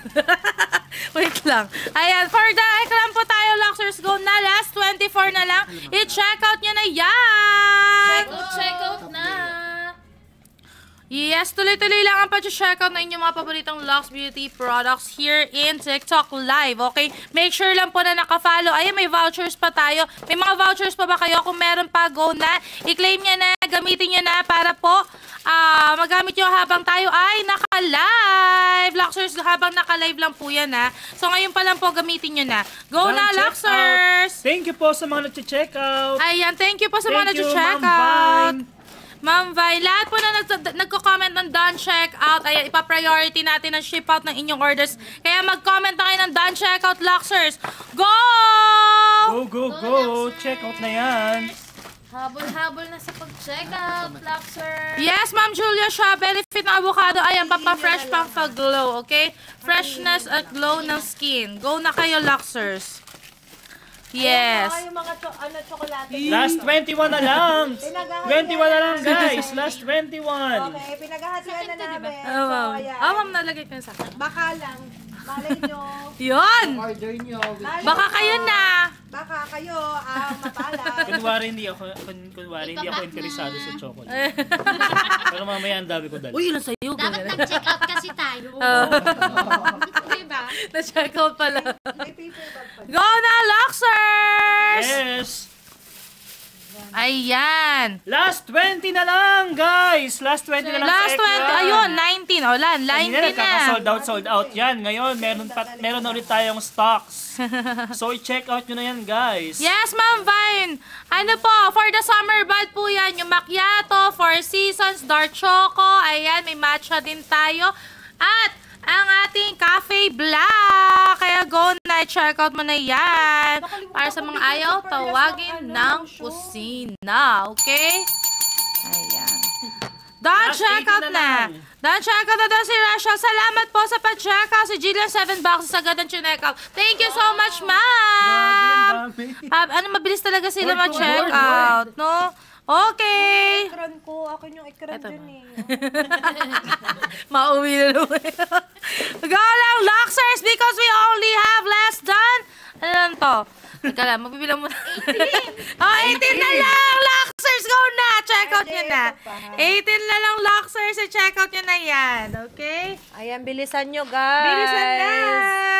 Wait lang. Ayan, for the ekran po tayo, Luxers. Go na, last 24 na lang. I-check out nyo na yan! Check out na. Yes, tuloy-tuloy lang ang pag-checkout na inyong mga paboritong Lux Beauty products here in TikTok Live, okay? Make sure lang po na naka-follow. Ayan, may vouchers pa tayo. May mga vouchers pa ba kayo? Kung meron pa, go na. I-claim nyo na, gamitin nyo na para po magamit nyo habang tayo ay naka-live. Luxers, habang naka-live lang po yan, ha? So, ngayon pa lang po, gamitin nyo na. Go na, Luxers! Thank you po sa mga nag-check out. Ayan, thank you po sa mga Thank you, nag-check Ma'am out. Vine. Ma'am Vi, lahat po na nagko-comment ng done check out, ayan, ipa-priority natin ang ship out ng inyong orders. Kaya mag-comment na kayo ng done check out, Luxers. Go! Go! Check out na yan. Habol-habol na sa pag-check out, Luxers. Yes, Ma'am Julia siya. Benefit ng avocado. Ayan, papa-fresh, pampa-glow, okay? Freshness at glow ng skin. Go na kayo, Luxers. Yes. Yung mga chocolate. Last 21 na lang. 21 na lang, guys. Last 21. Okay, pinaghahatian na namin. Oh, So, ma'am. ayan. Oh, ma'am, nalagay ko yun sa akin. Baka lang. Malay nyo. Yun! Order nyo. Baka kayo na. Baka kayo ang mapala. Kunwari hindi ako interesado sa chocolate. Pero mamaya ang dami ko dala. Uy, ilan sa'yo? Dapat nag-check out kasi tayo. Diba? Na-check out pala. May paper bag pa. Go na, Luxers! Yes! Ayan. Last 20 na lang, guys! Last 20 na lang Last sa Ekran. 20. Ayun, 19. O, lan, 19 na. Sold out yan. Ngayon, meron na ulit tayong stocks. So, i-check out nyo na yan, guys. Yes, Ma'am Vine. Ano po, for the summer bud po yan. Yung macchiato, Four Seasons, dark choco. Ayan, may matcha din tayo. At ang ating cafe black. Kaya go na, check out mo na yan. Para sa mga ayaw, tawagin ng kusina. Okay? Ayan. Don't check out na. Don't check out na daw si Rachel. Salamat po sa pag-check out. Si Jillian 7 boxes agad ang check out. Thank you so much, ma'am. Ano, mabilis talaga sila mag-check out, no? Okay. Ekran ko. Akin yung ekran Eto dyan na. eh. Mauwi na naman. Go lang, Luxers, because we only have less than, ano lang to? Teka lang, magbibilang muna. 18! Oh, 18 na lang, Luxers, go na! Check out nyo na. 18 na lang, Luxers, check out nyo na yan, okay? Ayan, bilisan nyo, guys. Bilisan na!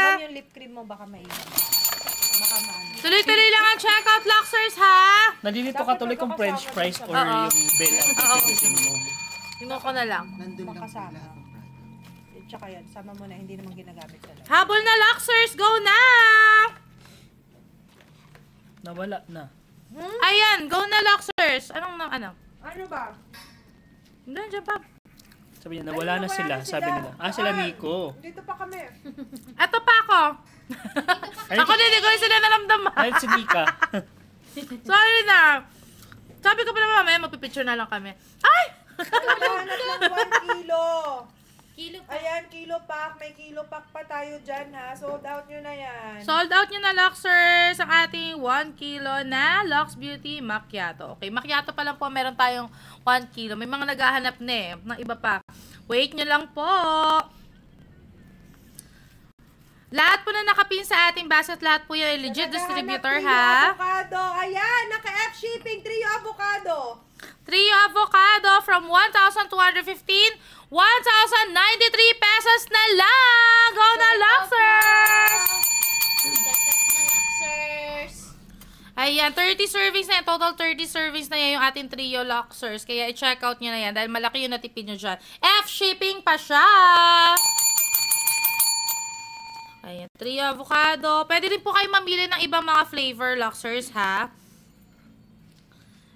Ma'am, yung lip cream mo baka maiwan. Baka maano. Tuloy-tuloy lang ang check out, Luxers, ha? Nandito ka tuloy kung french fries or yung bell ang titipisin mo. Tingnan ko na lang. Nandun lang Makasama. sila. Tsaka yan, sama mo na, hindi naman ginagamit sa live. Habol na, Luxers, go na! Nawala na. Ayan, go na, Luxers. Ano? Ano ba? Nandiyan pa. Sabi niya, nawala na sila. Sabi nila. Sila Nico. Dito pa kami. Eto pa ako. Ay, Ako din, hindi ko rin sila naramdaman. Ay, si Nika. Sorry na. Sabi ko pa naman, mamaya magpipicture na lang kami. Ay! Lahanap ng 1 kilo. Kilo pa. Ayan, kilo pack. May kilo pack pa tayo dyan, ha. Sold out nyo na yan. Sold out nyo na, Luxers, ang ating 1 kilo na Lux Beauty Macchiato. Okay, Macchiato pa lang po, meron tayong 1 kilo. May mga naghahanap na eh, ng iba pa. Wait nyo lang po. Lahat po na nakapin sa ating basket, lahat po yan ay legit distributor, ha? Avocado. Ayan, naka-F shipping. Trio avocado. Trio avocado from 1,215, 1,093 pesos na lang! Go na, Luxers! Check out na Luxers. Ayan, 30 servings na yan. Total 30 servings na yan yung ating trio Luxers. Kaya i-check out nyo na yan dahil malaki yung natipid nyo dyan. F-shipping pa siya! Ayan, trio avocado. Pwede din po kayo mamili ng ibang mga flavor Luxers, ha?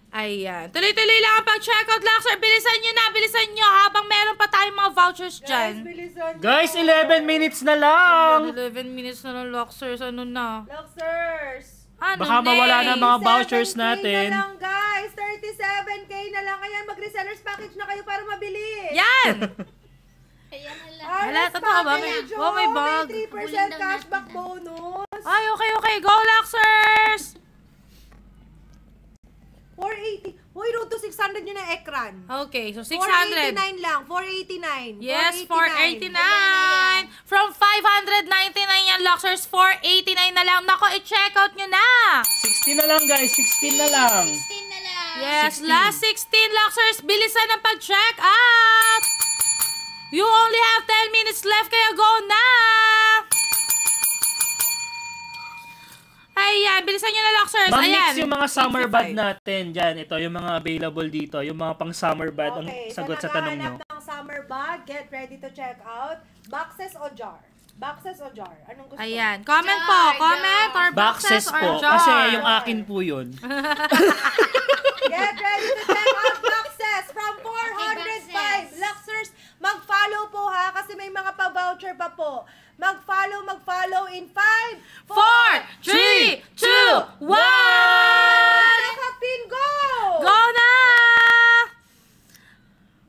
Ayan. Tuloy-tuloy lang ang pag-checkout, Luxer. Bilisan nyo habang meron pa tayong mga vouchers dyan. Guys, 11 minutes na lang. 11 minutes na lang, Luxers. Ano na? Luxers! Ano Baka mawala na mga vouchers 37K natin. na lang, guys. 37K na lang. Ayan, mag-resellers package na kayo para mabili. Yan! Kaya na lang. Wala, totoo ba? May bag. May 3% cashback bonus. Ay, okay. Go, Luxers! 480. Hoy, road to 600 yun ang ekran. Okay, so 600. 489 lang. 489. Yes, 489. From 599 yan, Luxers. 489 na lang. Nako, i-check out nyo na. 16 na lang guys, 16 na lang. 16 na lang. Yes, 16. last 16, Luxers. Bilisan ang pag-check out. You only have 10 minutes left, kaya go na. Ayan, bilisan nyo na, Luxers. Mag-mix Ayan. yung mga summer 55. bud natin dyan. Ito, yung mga available dito. Yung mga pang summer bud ang sagot sa tanong nyo. naghahanap ng summer bag, get ready to check out. Boxes o jar? Boxes o jar? Anong gusto? Ayan. Comment Jar, po. jar. Comment or boxes, Boxes or po. jar. Kasi yung akin po yun. Get ready to check out boxes from 405. boxes. Luxers, mag-follow po ha kasi may mga pa-voucher pa po. Mag-follow in 5, 4, 3, 2, 1! Check out pin, go! Go na!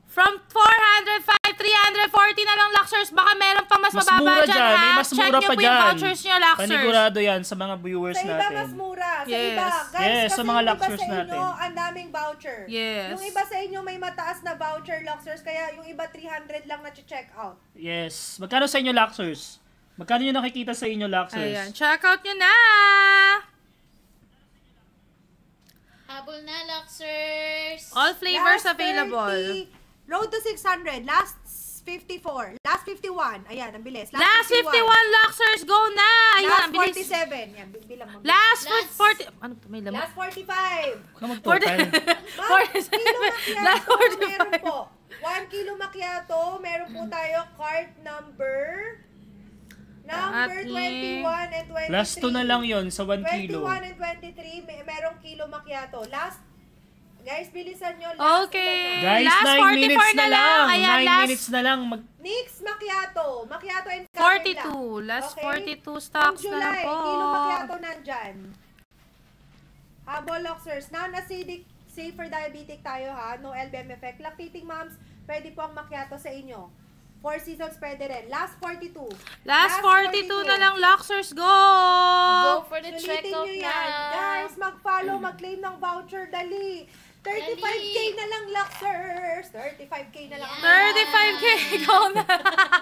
From 405, 340 na lang, Luxers. Baka meron pang mas Mas mababa mura dyan, dyan. ha? May mas Check mura nyo pa po yung dyan. vouchers nyo, Luxers. Panigurado yan sa mga viewers Sa iba natin. mas mura. Sa Yes. iba. Guys, Yes, kasi sa mga yung iba Luxers sa inyo, natin. ang daming voucher. Yes. Yung iba sa inyo may mataas na voucher, Luxers, kaya yung iba 300 lang na check out. Yes. Magkano sa inyo, Luxers? Magkano yung nakikita sa inyo, Luxers? Ayan, check out nyo na! Habol na, Luxers. All flavors Last available. 30, road to 600. Last 54. Last 51. Ayan, ang bilis. Last 51, Luxers, go na! Ayun, Last ang bilis. 47. Yan, bilang mo. Last Last- 40. Ano to? May laman? Last 45. Huwag ka mag-total. Ma'am, kilo 47. Last macchiato, meron 45. po. 1 kilo macchiato, meron po tayo cart number Ating- 21 and 23. Last 2 na lang yon sa 1 kilo. 21 and 23, merong kilo macchiato. Last, guys, bilisan nyo. Last Okay. Guys, Last 9 44 minutes na lang. Ayan, 9 last minutes na lang. Nix macchiato. Macchiato and cafe 42. lang. Last Okay? 42 stocks Ang na lang July, po. kilo macchiato nandyan. Habol Luxers, non-acidic, safe for diabetic tayo ha. No LBM effect. Lactating moms, pwede po ang macchiato sa inyo. 4 seasons pwede rin. Last 42. Last 42 na lang, Luxers, go! Go for the Sulitin checkout nyo na. yan. Guys, mag-follow, mag-claim ng voucher, dali. 35K na lang, Luxers. 35K na lang. 35K, go na!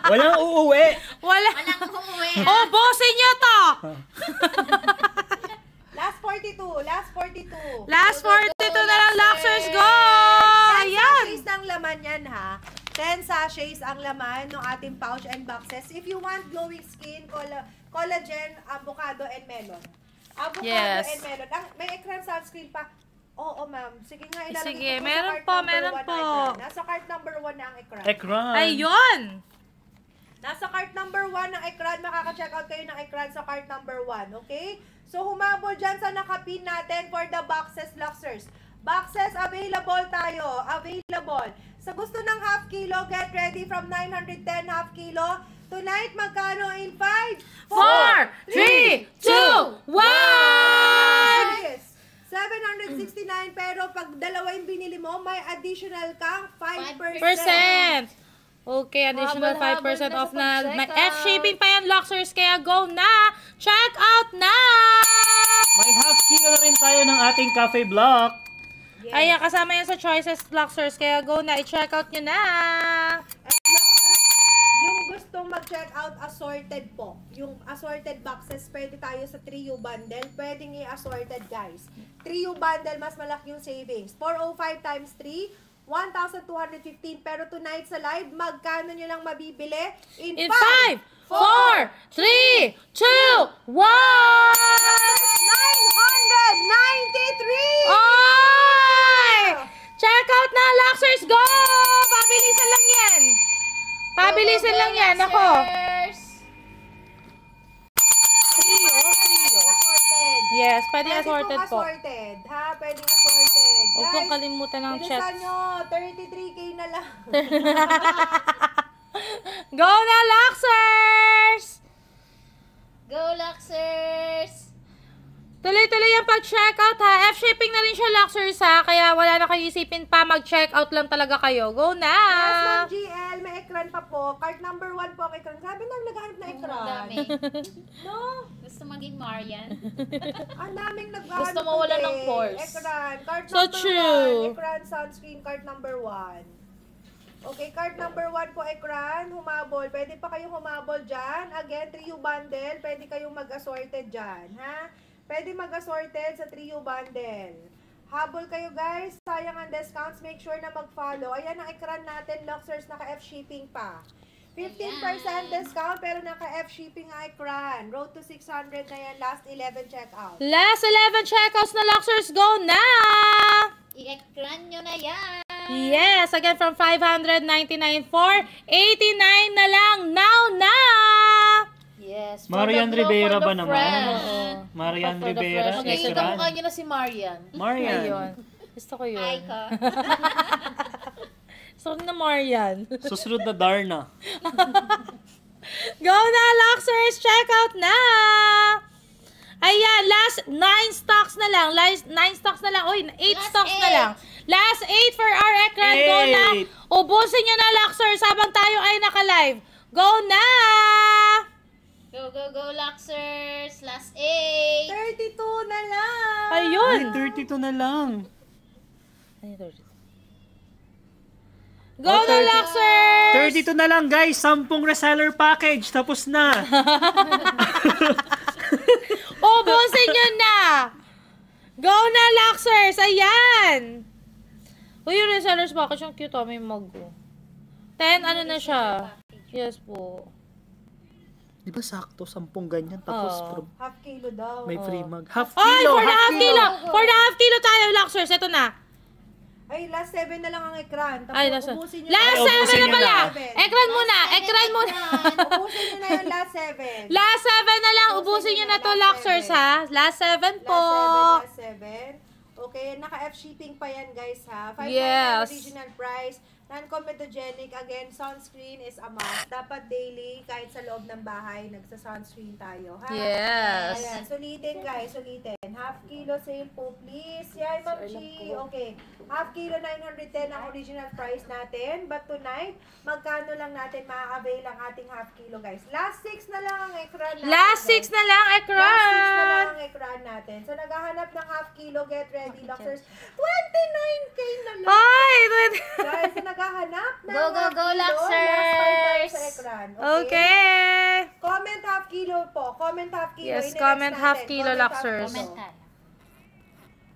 Walang uuwi. Wala. Walang umuwi. Oh, bossin nyo to! Last 42. Last 42. Last 42 na lang, Luxers, go! 10 Ayan! sachets ang laman yan, ha? 10 sachets ang laman ng ating pouch and boxes. If you want glowing skin, collagen, avocado, and melon. Avocado Yes. and melon. May ekran sunscreen pa. Oo, ma'am. Sige nga, ilalagay Sige, ko meron sa cart po, number meron 1 na po. ekran. Nasa cart number 1 na ang ekran. Ekran. Ayun! Nasa cart number 1 ng ekran, makaka-check out kayo ng ekran sa cart number 1, okay? So, humabol dyan sa nakapin natin for the boxes, Luxers. Boxes, available tayo. Available. Sa gusto ng half kilo, get ready from 910 half kilo. Tonight, magkano in 5, 4, 3, 2, 1! Yes. 769, pero pag dalawa yung binili mo, may additional kang 5%. Okay, additional Habol-habol 5% na off sa na. May pag-checkout. F-shipping pa yan, Luxers, kaya go na! Check out na! May half kilo na rin tayo ng ating cafe block. Yes. Ayan, kasama yan sa choices, Luxers, kaya go na, i-check out nyo na! At Luxers, yung gusto gustong mag-check out assorted po. Yung assorted boxes, pwede tayo sa 3U bundle. Pwedeng i-assorted, guys. 3U bundle, mas malaki yung savings. 405 times 3, 1,215. Pero tonight sa live, magkano nyo lang mabibili? In 5, 4, 3, 2, 1! 993! Oy! Check out na, Luxers! Go! Pabilisan lang yan. Pabilisan lang yan. Ako. Assorted. Yes, pwede Pwede assorted pong po. assorted, ha? Pwede assorted. Huwag pong kalimutan ng bilisan chat. nyo, 33K na lang. Go na, Luxers! Go, Luxers! Tuloy-tuloy yung pag-checkout ha. F-shipping na rin siya, Luxers ha. Kaya wala na kayo isipin pa. Mag-checkout lang talaga kayo. Go na! Yes, Ma'am GL, may ekran pa po. Card number 1 po ang ekran. Sabi na, naghahanap na ekran. Dami. No? Gusto maging Marian? Ang daming naghahanap Gusto mawala today. ng force. Ekran. Card So number true. 1. Ekran, sunscreen, card number 1. Okay, card number 1 po, ekran. Humabol. Pwede pa kayong humabol dyan. Again, 3U bundle. Pwede kayong mag-assorted dyan. Ha? Pwede mag-assorted sa 3U bundle. Habol kayo guys. Sayang ang discounts. Make sure na mag-follow. Ayan ang ekran natin. Luxers, naka-F shipping pa. 15% discount pero naka-F shipping ang ekran. Road to 600 na yan. Last 11 checkout. Last 11 checkouts na, Luxers. Go na! I-ekran nyo na yan! Yes, again from 599 for 89 na lang. Now na! Yes. Marian Rivera ba naman? Friend. Marian For the Rivera, fresh. Okay, ekran. kamukha nyo na si Marian. Marian. Ayun. Gusto ko yun. Ay ka. Gusto ko na Marian. Susunod na Darna. Go na, Luxers! Check out na! Ayan, last 9 stocks na lang. Last 9 stocks na lang. Uy, 8 Last stocks na 8. lang. Last 8 for our ekran. Go na! 8. Ubusin nyo na, Luxers, habang tayo ay naka-live. Go na! Go, go, go, Luxers! Last 8! 32 na lang! Ayun! Ay, 32 na lang. Go na, Luxers! 32 na lang guys, 10 reseller package, tapos na. Ubusin nyo na! Go na, Luxers! Ayan! Uy, yung resellers package, yung cute, may mug. 10, ano na siya? Yes po. Di ba sakto, 10 ganyan, tapos Half kilo daw. may free mug. Half Ay, kilo, for the half kilo! For the half kilo tayo, Luxers. Ito na. Ay, last 7 na lang ang ekran. Tapos Ay, last ubusin nyo Last Ay, 7 ubusin na nyo pala. na. Ekran muna. Ekran muna. Ubusin nyo na yung last 7. Last 7 na lang. Ubusin nyo na to, Luxers, ha? Last 7 po. Last 7. Okay, naka-F shipping pa yan guys ha. 5 Yes. original price. Non-comedogenic. Again, sunscreen is a must. Dapat daily, kahit sa loob ng bahay, nagsa-sunscreen tayo ha. Yes. Ayan, sulitin guys, sulitin. Half kilo sale po please. Yan, Ma'am Chi. Okay. Half kilo 910 ang original price natin. But tonight, magkano lang natin ma-avail ang ating half kilo guys. Last 6 na lang ang ekran natin. Last 6 guys. na lang, Last 6 na lang ekran. ang ekran natin. So, naghahanap ng half kilo. Get ready, Luxers. 29K na lang. Ay, Guys, naghahanap ng Go, go, half go, kilo. Luxers. Last 5 times sa ekran. okay. Comment half kilo po. Comment half kilo. Yes, I-next comment natin. half kilo, Comment half Luxers. kilo. Comment tayo.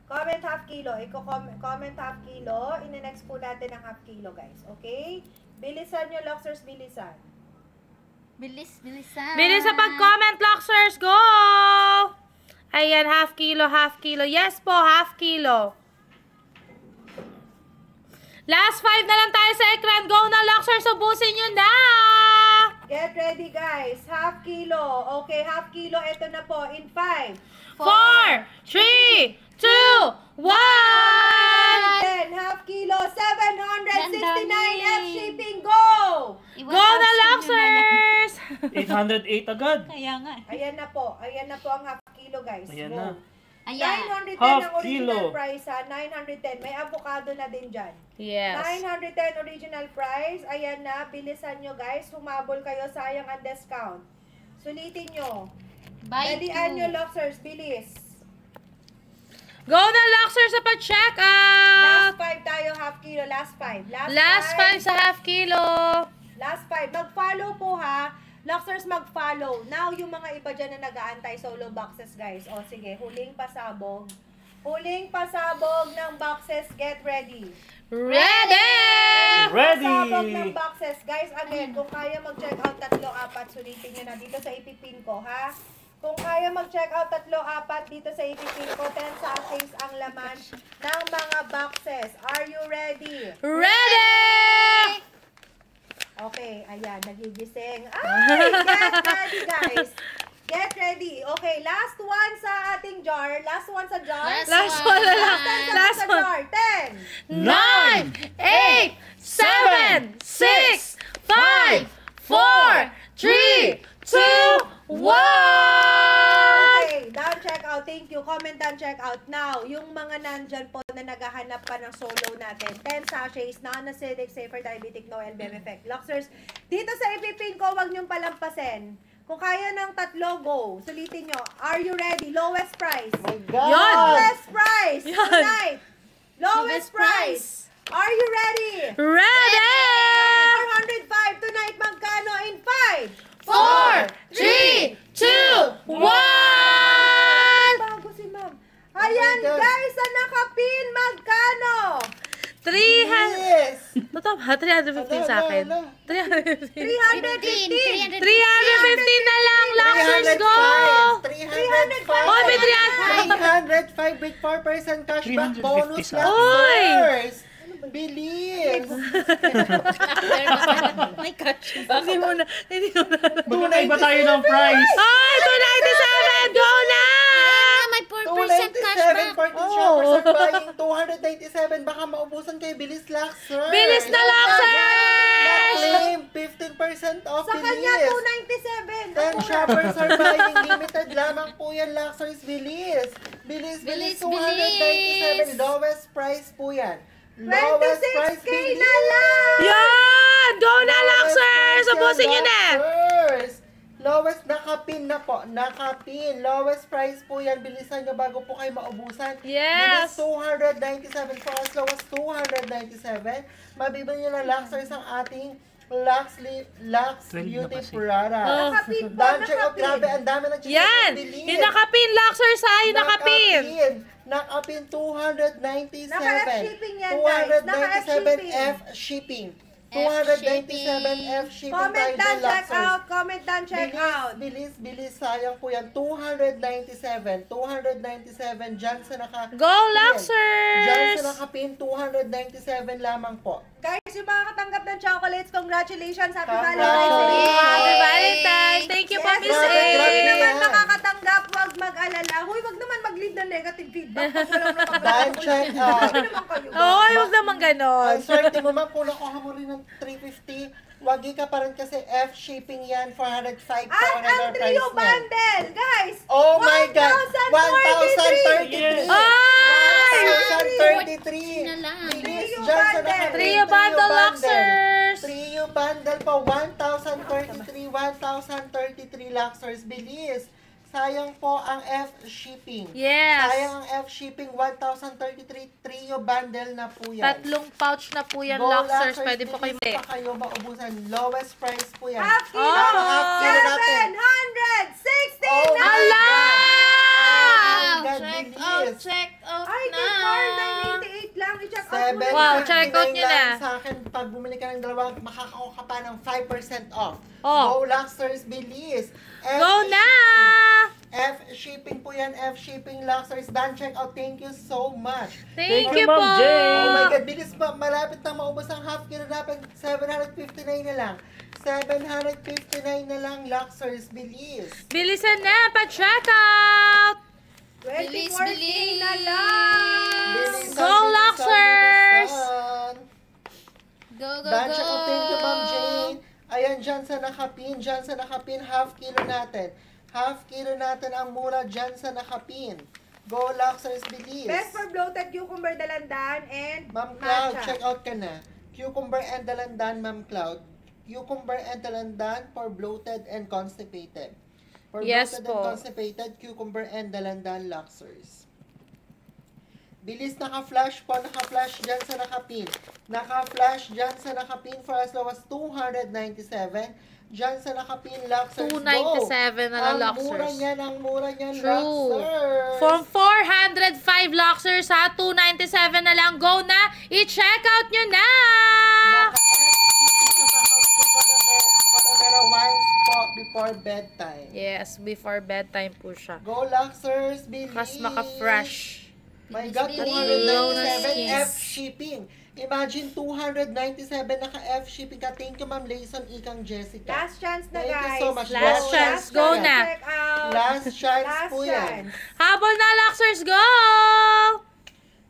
Comment half kilo. Comment half kilo. Ine-next po natin ang half kilo, guys. Okay? Bilisan nyo, Luxers. Bilisan. Bilisan. Bilis sa pag-comment, Luxers. Go! Ayan, half kilo, half kilo. Yes po, half kilo. Last 5 na lang tayo sa ekran. Go na, Luxers. Ubusin nyo na! Get ready, guys. Half kilo. Okay, half kilo. Ito na po. In 5, 4, 3, 2, 1! 10, half kilo, 769 F shipping. Go! Go na, Luxers! 808 agad. Kaya nga. Ayan na po. Ayan na po ang half kilo, guys. Ayan Go. na. Ayan. 910 Half ang original kilo. price ha. 910. May avocado na din dyan. Yes. 910 original price. Ayan na. Bilisan nyo guys. Humabol kayo. Sayang ang discount. Sulitin nyo. Buy Dalian nyo, 2. Luxers. Bilis. Go na, Luxers, sa pa-check Last out! 5 tayo. Half kilo. Last 5. Last 5 sa half kilo. Last 5. Mag-follow po ha. Luxers, mag-follow. Now, yung mga iba dyan na nag-aantay solo boxes, guys. O, sige. Huling pasabog. Huling pasabog ng boxes. Get ready. Ready! Ready! Pasabog ng boxes. Guys, again, kung kaya mag-check out 3, 4, sulitin nyo na dito sa ipipin ko, ha? Kung kaya mag-check out 3, 4 dito sa ipipin ko, 10 sachets ang laman ng mga boxes. Are you ready? Ready! Okay, ayan, nagigising. Ay, get ready, guys. Get ready. Okay, last one sa ating jar. Last one sa jar. Last one na lang. Last Last one. jar. 10. 9, 8, 7, 6, 5, 4, 3, 2, 1! Okay, down check out. Thank you. Comment down check out. Now, yung mga nandyan po na naghahanap pa ng solo natin. 10 sachets, non-acidic, safer diabetic, no LBM effect. Luxers, dito sa ipipin ko, wag niyong palampasin. Kung kaya ng 3, go. Sulitin nyo. Are you ready? Lowest price. God! Lowest price. Yan. Tonight. Lowest price. Are you ready? Ready! 405 tonight. Magkano in 5? 4, 3, 2, 1! Bago si ma'am. Ayan, God. guys, sa nakapin, magkano? 300. Totoo ba? 315 sa akin. 315. 315. 315 na lang, Luxers, go! 305. Oh, may 305 with 4% cashback 350 bonus, sa Luxers. Bilis! Hindi mo na. Magkakaiba tayo ng price. Ay, 297! Go na! May 297 for the shoppers are buying 297. Baka maubusan kayo. Bilis, Luxers. Bilis na, Luxers! Na-claim 15% off. Sa kanya, Bilis. 10 297. shoppers are buying. Limited lamang po yan, Luxers. Bilis. Bilis, bilis. 297. Lowest price po yan. Lowest price, 26K na lang! Yan! Go na, Luxers! Ubusin nyo na! Luxers. Lowest, nakapin na po. Nakapin. Lowest price po yan. Bilisan nyo bago po kayo maubusan. Yes! Bilis 297 for as low as 297. Mabibili nyo na Luxers ang ating Lux 12 Beauty na kasi. product. Nakapin po, Dan check out, nakapin. grabe, ang dami ng check out. Yan! Bilis. Yung nakapin, Luxers ha! Yung nakapin! Nakapin 297. Naka-F-shipping yan, guys. 297 Naka-F-shipping. F-shipping. 297 F-shipping Comment tayo down, dyan, check Luxers. out. Comment down, check out. Bilis, sayang po yan. 297 dyan sa naka... Go, Dyan Luxers! sa nakapin, 297 lamang po. Guys, yung makakatanggap ng chocolates, congratulations. Happy Congratulations. Valentine's Day. Happy Valentine's! Thank you po, Yes, Miss grabe, A! grabe Hindi naman yan. makakatanggap, huwag mag-alala. Huy, wag naman mag-leave ng negative feedback. Pag walang Dan nakatanggap. check out. Sabi naman kayo. Oo, huwag naman ganon. Ang swerte mo ma'am, kung nakuha mo rin ng 350, wagi ka pa rin kasi F-shipping yan, 405 po At ang another price trio niyan. bundle, guys! Oh my God! 1,033! 1,033! Ay! 1,033! na lang. Bilis Trio dyan sa bundle. nakapin. Trio bundle, Luxers! Trio bundle po, 1,033, 1,033 Luxers. Bilis! Sayang po ang F-shipping. Yes! Sayang ang F-shipping, 1,033 trio bundle na po yan. 3 pouch na po yan, Go, Luxers. Pwede po kayo bilis pa kayo maubusan. Lowest price po yan. Half kilo! Ang half kilo natin. 769! Oh my Ala! God, Check bilis. out, check out Ay, na. Decor, 988 lang. I-check out mo na. Wow, check out 7.99 nyo na. lang sa akin. Pag bumili ka ng dalawa, makakakuha ka pa ng 5% off. Oh. Go, Luxers, bilis. Go na! F-shipping po yan. F-shipping, Luxers. Dan, check out. Thank you so much. Thank you, you po! Ma'am Jane. Oh my God, bilis pa. Malapit na maubos ang half kilo natin. 759 na lang. 759 na lang, Luxers. Bilis. Bilisan na! Pa-check out! 24K na lang! Bilisan, Go, bilisan, Luxers! bilisan. Go, go, Dan, go. check out. Thank you, Ma'am Jane. Ayan, dyan sa nakapin, half kilo natin. Half kilo natin ang mura dyan sa nakapin. Go, Luxers, bilis. Best for bloated cucumber dalandan and Ma'am Cloud, matcha. check out ka na. Cucumber and dalandan, Ma'am Cloud. Cucumber and dalandan for bloated and constipated. For Yes bloated po. and constipated, cucumber and dalandan, Luxers. Bilis, naka-flash po, naka-flash dyan sa nakapin. Naka-flash dyan sa nakapin for as low as 297. Dyan sa nakapin, Luxers, 297 na lang, Ang mura Luxers. niyan, True. Luxers. From 405 Luxers sa 297 na lang. Go na! I-check out nyo na! Naka-FCP sa house to Panamera wines po before bedtime. Yes, before bedtime po siya. Go, Luxers, bilis. Kas maka-fresh. My God, Low na 297 skins. F shipping. Imagine 297 naka-F shipping ka. Thank you, Ma'am Layson, Ikang Jessica. Last chance na, Thank guys. you so much. Last chance, go na. Check out. Last chance Last po yan. chance. Habol na, Luxers, go!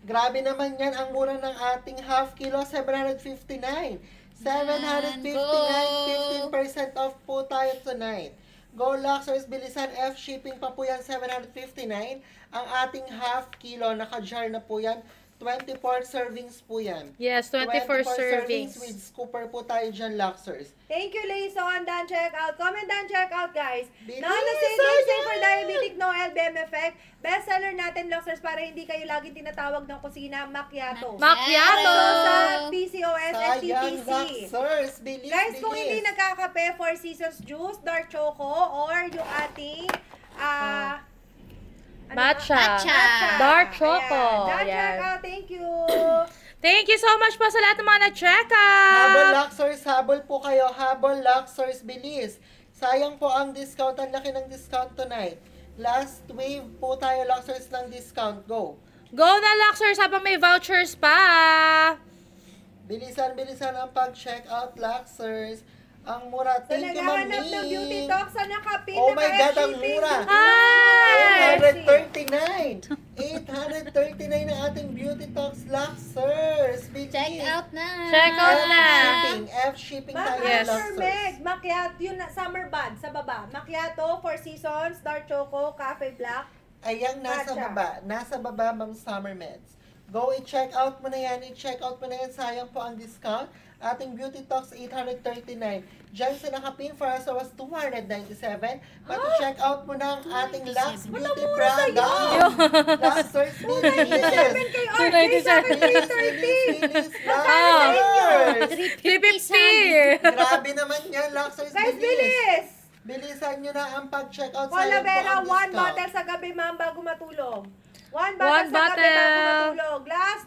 Grabe naman yan. Ang mura ng ating half kilo, 759. 759, 15% off po tayo tonight. Go, Luxers, bilisan. F shipping pa po yan, 759. Ang ating half kilo, naka-jar na po yan. 24 servings po yan. Yes, 24 servings. with scooper po tayo dyan, Luxers. Thank you, Layson. Done check out. Comment done check out, guys. Bilis, Now, na sayang! for diabetic, no LBM effect. Bestseller natin, Luxers, para hindi kayo laging tinatawag ng kusina, macchiato. Macchiato! So, sa PCOS and Sayang, TTC. Luxers. Bilis, Guys, kung bilis. hindi nagkakape, Four Seasons Juice, Dark Choco, or yung ating, Matcha. Matcha. Dark Choco. Ayan. Done Yan. check out. Thank you. Thank you so much po sa lahat ng mga nag-check Habol, out. Luxers, habol po kayo. Habol, Luxers, bilis. Sayang po ang discount. Ang laki ng discount tonight. Last wave po tayo, Luxers, ng discount. Go. Go na, Luxers, habang may vouchers pa. Bilisan ang pag-check out, Luxers. Ang mura. So, Thank you, Ma'am naghahanap ng beauty Ning. talk sa nakapin. Oh my God, ang mura. Hi! 839. 839 ang ating beauty talks, Luxers. Bilis. Check out na. Check out na. F-shipping tayo, Yes. Sir Meg, Luxers. macchiato, yun na, summer bud, sa baba. Macchiato, Four Seasons, Dark Choco, Cafe Black. Ayan, nasa Matcha. baba. Nasa baba, Ma'am Summer Meds. Go, i-check out mo na yan. I-check out mo na yan. Sayang po ang discount. Ating Beauty Talks, 839. Diyan sa nakapin for us was 297. But i-check out mo na ang ating Lux Beauty product. Luxers, bilis. Kay RJ sa akin, 330. Luxers. 350. Grabe naman yan, Luxers, Guys, bilis. bilis! Bilisan nyo na ang pag-check out. Cola Sayang po Vera, ang 1 discount. bottle sa gabi, ma'am, bago matulog. 1 One bottle sa gabi, bago bottle. matulog. Last,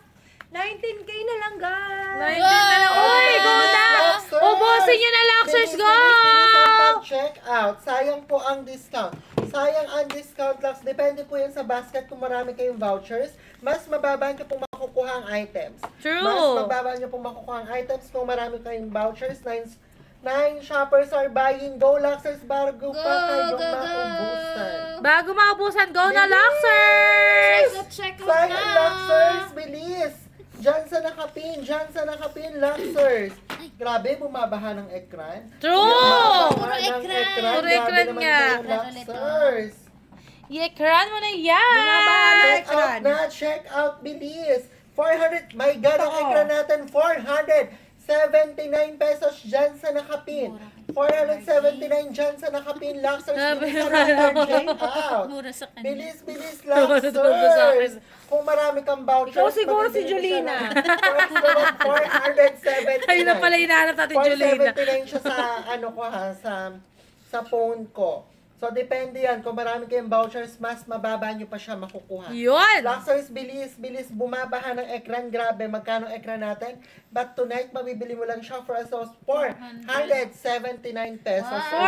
19K na lang, guys. 19 na lang. Uy, go na! Luxers. Ubusin nyo na, Luxers, Bilis, go! bilis ang pag-check out. Sayang po ang discount. Sayang ang discount, Lux. Depende po yan sa basket kung marami kayong vouchers. Mas mababa nyo pong makukuha ang items. True. Mas mababa nyo pong makukuha ang items kung marami kayong vouchers. 9 shoppers are buying. Go, Luxers, bago pa kayong maubusan. Bago maubusan, go na, Luxers! Check out Sayang, na. Luxers, bilis! Diyan sa nakapin, Luxers. Grabe, bumabaha ng ekran. True! Puro ekran. Puro Grabe ekran naman nga. kayo, Luxers. I-ekran mo na yan! Bumabaha na. Check out na, check out, bilis. 400, my God, ang ekran natin, 479 pesos dyan sa nakapin. 479 dyan sa nakapin, Luxers. Bilis na check out. Mura sa kanila. Bilis, Tulog sa akin. Luxers. Kung marami kang vouchers, Ikaw siguro si mabibili mo siya Julina. ng 479. Ayun na pala hinahanap natin, Julina. 479 siya sa, ano ko ha, sa phone ko. So, depende yan. Kung marami kayong vouchers, mas mababa nyo pa siya makukuha. Yun! Luxers, bilis, bumabaha ng ekran. Grabe, magkano ekran natin? But tonight, mabibili mo lang siya for us 479 pesos. 479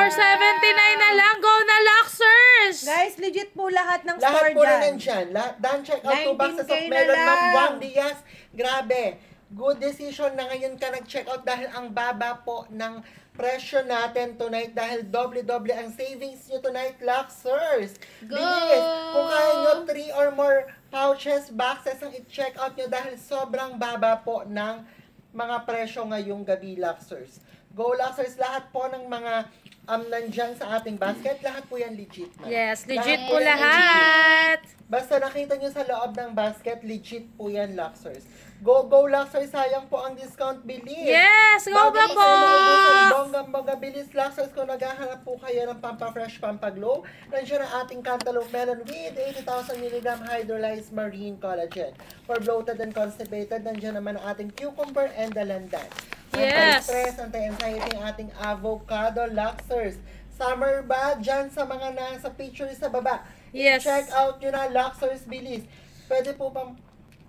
na lang. Go na, Luxers! Guys, legit po lahat ng Lahat store po na dyan. nandyan. Dan check out 2 boxes of 19K na melon, Ma'am lang. Juan Diaz. Grabe. Good decision na ngayon ka nag-check out dahil ang baba po ng presyo natin tonight dahil doble-doble ang savings nyo tonight, Luxers. Go! Bilis! Kung kaya nyo 3 or more pouches, boxes ang i-check out nyo dahil sobrang baba po ng mga presyo ngayong gabi, Luxers. Go, Luxers! Lahat po ng mga nandyan sa ating basket. Lahat po yan legit na. Yes, legit Lahat po yan lahat. Basta nakita nyo sa loob ng basket, legit po yan, Luxers. Go, Luxers. Sayang po ang discount. Bilis. Yes, go ba po? Bonggang-bongga bilis, Luxers. Kung naghahanap po kayo ng Pampa-Fresh, Pampa-Glow, nandiyan ang ating Cantaloupe Melon with 80,000 mg hydrolyzed marine collagen. For bloated and constipated, nandiyan naman ang ating cucumber and dalandan. Yes. Anti-stress, anti-anxiety ang ating avocado, Luxers. Summer ba? Dyan sa mga nasa picture sa baba. Yes. Check out nyo na, Luxers bilis. Pwede po pang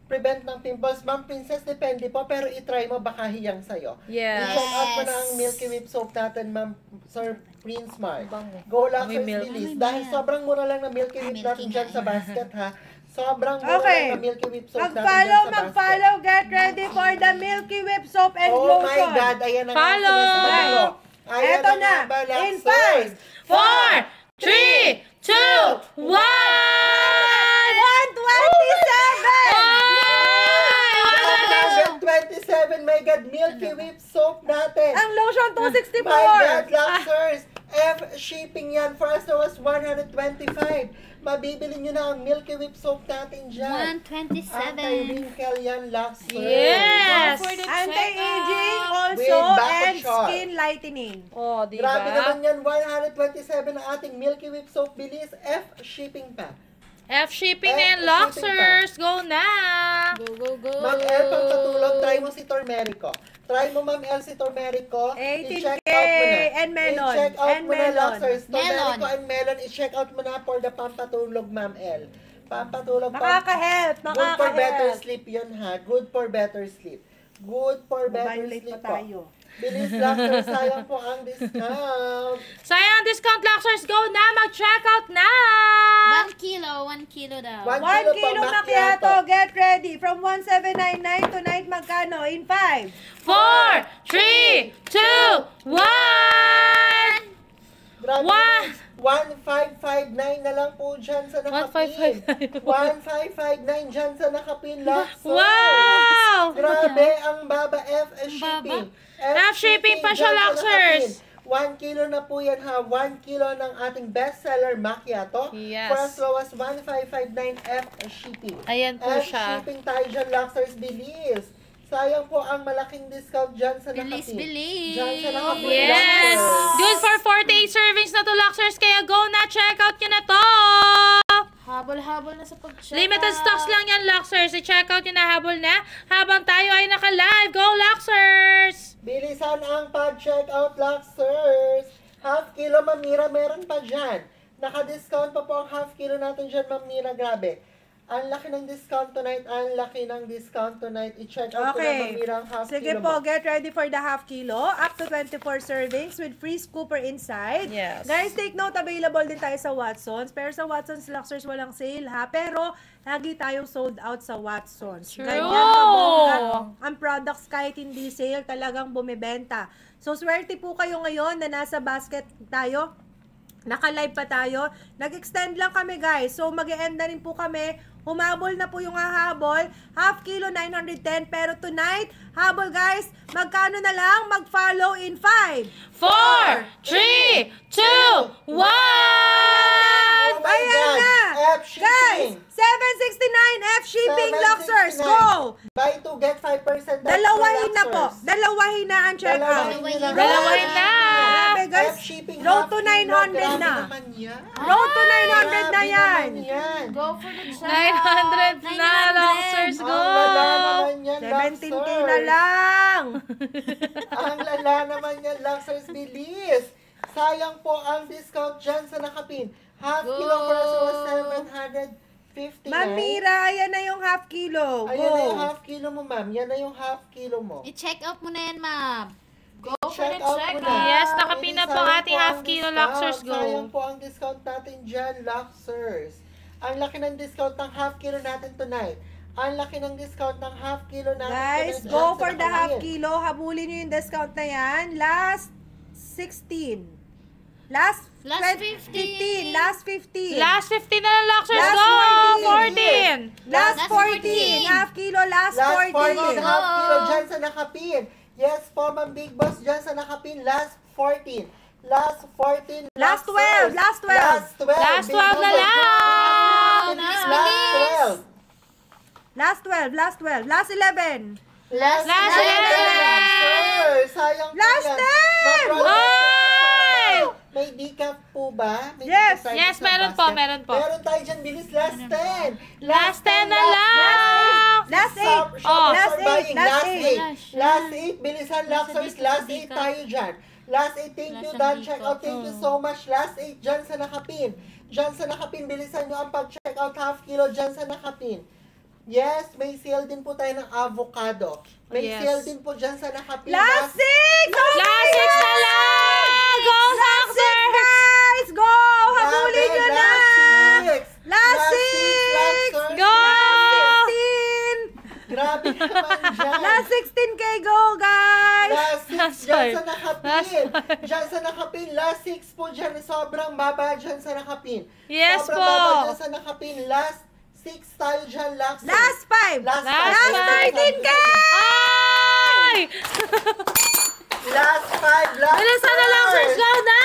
prevent ng pimples. Ma'am Princess, depende po, pero itry mo, baka hiyang sa'yo. Yes. I-check out mo na ang Milky Whip soap natin, Ma'am Sir Prince Mark. Go, Luxers bilis. Dahil sobrang mura lang na Milky Whip natin dyan sa basket, ha. Sobrang mura lang na Milky Whip soap natin dyan sa basket. Mag-follow, get ready for the Milky Whip soap and Oh lotion. my God, ayan na nga. Follow. Ayan Eto na. na. Ba, In Luxers? 4, 3, 2, 1! 127, my God, Milky Whip soap natin. Ang lotion, 264. My God, Luxers. Shipping yan. For us, it was 125. Mabibili nyo na ang Milky Whip soap natin dyan. 127. Anti-wrinkle yan, Luxers. Yes! Anti-aging also With back and shot. skin lightening. Oh, di Grabe naman ba? yan, 127 ang ating Milky Whip soap. Bilis, shipping pa. F shipping F and shipping Luxers. Go na! Go, go, go. Ma'am El, pagpatulog, try mo si Tormerico. Try mo, Ma'am El, si Tormerico. 18K I-check out mo na. and melon. I-check out And mo na, melon. Luxers. Tormerico Melon. and melon, i-check out mo na for the pampatulog, Ma'am El. Pampatulog. Makaka-help. Good for better Makaka-help. sleep yun, ha? Good for better sleep. Good for better Violate sleep pa po. tayo. Bilis, Luxers. Sayang po ang discount. Sayang discount Luxers. Go na! Mag-check out na! 1 kilo daw. 1 1 kilo kilo pa macchiato. Get ready. From 1799 tonight, magkano? In 5. 4, 3, 2, 1! Grabe One. naman. 1559 na lang po dyan sa nakapin. 1559 dyan sa nakapin, Luxers. Wow! Grabe, ang baba shipping. F shipping pa siya, dyan sa Luxers. nakapin. 1 kilo na po yan, ha. 1 kilo ng ating bestseller macchiato. Yes. For as low as 1559 F shipping. Ayan po F siya. shipping tayo dyan, Luxers. Bilis. Sayang po ang malaking discount dyan sa Bilis, nakapin. bilis. Dyan sa nakapin, Yes! Luxers. Good for 48 servings na to, Luxers. Kaya go na! Check out nyo na to! Habol-habol na sa pag-check. Limited stocks lang yan, Luxers. I-check out nyo na habol na habang tayo ay naka-live. Go, Luxers! Bilisan ang pag-check out, Luxers. Half kilo, Ma'am Mira, meron pa dyan. Naka-discount pa po ang half kilo natin dyan, Ma'am Mira. Grabe. Ang laki ng discount tonight. Ang laki ng discount tonight. I-check out ko na, Ma'am Mira, ang half Sige kilo po, mo. get ready for the half kilo. Up to 24 servings with free scooper inside. Yes. Guys, take note, available din tayo sa Watsons. Pero sa Watsons, Luxers, walang sale ha. Pero, lagi tayong sold out sa Watsons. True. Ganyan kabongga ang products kahit hindi sale, talagang bumibenta. So, swerte po kayo ngayon na nasa basket tayo. Naka-live pa tayo. Nag-extend lang kami, guys. So, mag-e-end na rin po kami. Humabol na po yung hahabol. Half kilo, 910. Pero tonight, habol, guys. Magkano na lang? Mag-follow in 5. 4, 3, 2, 1! Oh my Ayan God. na! F shipping. Guys, 769 F shipping, Luxers. Go! Buy 2, get 5%. Dalawahin na po. Dalawahin na ang checkout. Dalawahin na! Grabe, guys. F shipping. Road half to kilo. 900 Grabe na. naman yan. Road to 900 na Grabe yan. naman yan. Go for the check. 900 na, Luxers. Go! Ang lala naman yan, 17K Luxers. na lang. Ang lala naman yan, Luxers. Bilis. Sayang po ang discount dyan sa nakapin. Half Go. kilo for us was 759. Ma'am Mira, ayan na yung half kilo. Ayan na yung Go. half kilo mo, ma'am. Yan na yung half kilo mo. I-check out mo na yan, ma'am. Go for Check the out check mo na. Yes, nakapin na po ang Sayang ating po half ang kilo, discount. Luxers. Go. Sayang po ang discount natin dyan, Luxers. Ang laki ng discount ng half kilo natin tonight. Ang laki ng discount ng half kilo natin Guys, tonight. go dyan sa for the half nakapin. kilo. Habulin nyo yung discount na yan. Last 16. Last 15. 15. Last 15. Last 15 na lang, Luxers. Last Go! 14. 14! Last Last 14. 14. Half kilo, last Last 14, 14. half kilo dyan sa nakapin. Yes po, Ma'am Big Boss, dyan sa nakapin. Last 14. Last 14. Last 12. Last 12. Last 12 na lang. Last 12. Last 12. Last 12. Last 11. Last 11. Sir, sayang po Last yan. 10. Oy! May decaf po ba? May Yes. decaf Yes, na meron po, basket? meron po. Meron tayo dyan, bilis. Last 10. Last 10 na lang. Last 8. Oh. Last 8. Last 8. Last 8. Bilisan, Luxors. Last 8 tayo dyan. Last 8. Thank you, Dan. Check out. Thank you so much. Last 8 dyan sa nakapin. Dyan sa nakapin, bilisan nyo ang pag-check out. Half kilo dyan sa nakapin. Yes, may sale din po tayo ng avocado. May Yes. sale din po dyan sa nakapin. Last 6. Last 6 na lang. Go, Last 6, Luxor. guys. Go. Habulin nyo na. Last 6. Go. Last 16. Grabe naman dyan. Last 16K. Go, guys. Last 6 Last dyan five. sa nakapin. Last five. Dyan sa nakapin. Last 6 po dyan. Sobrang baba dyan sa nakapin. Yes Sobrang po. baba dyan sa nakapin. Last 6 tayo dyan. Last 5. Last Last 13K. Ay! Last 5. Last Bilisan na lang, Sir. Go na!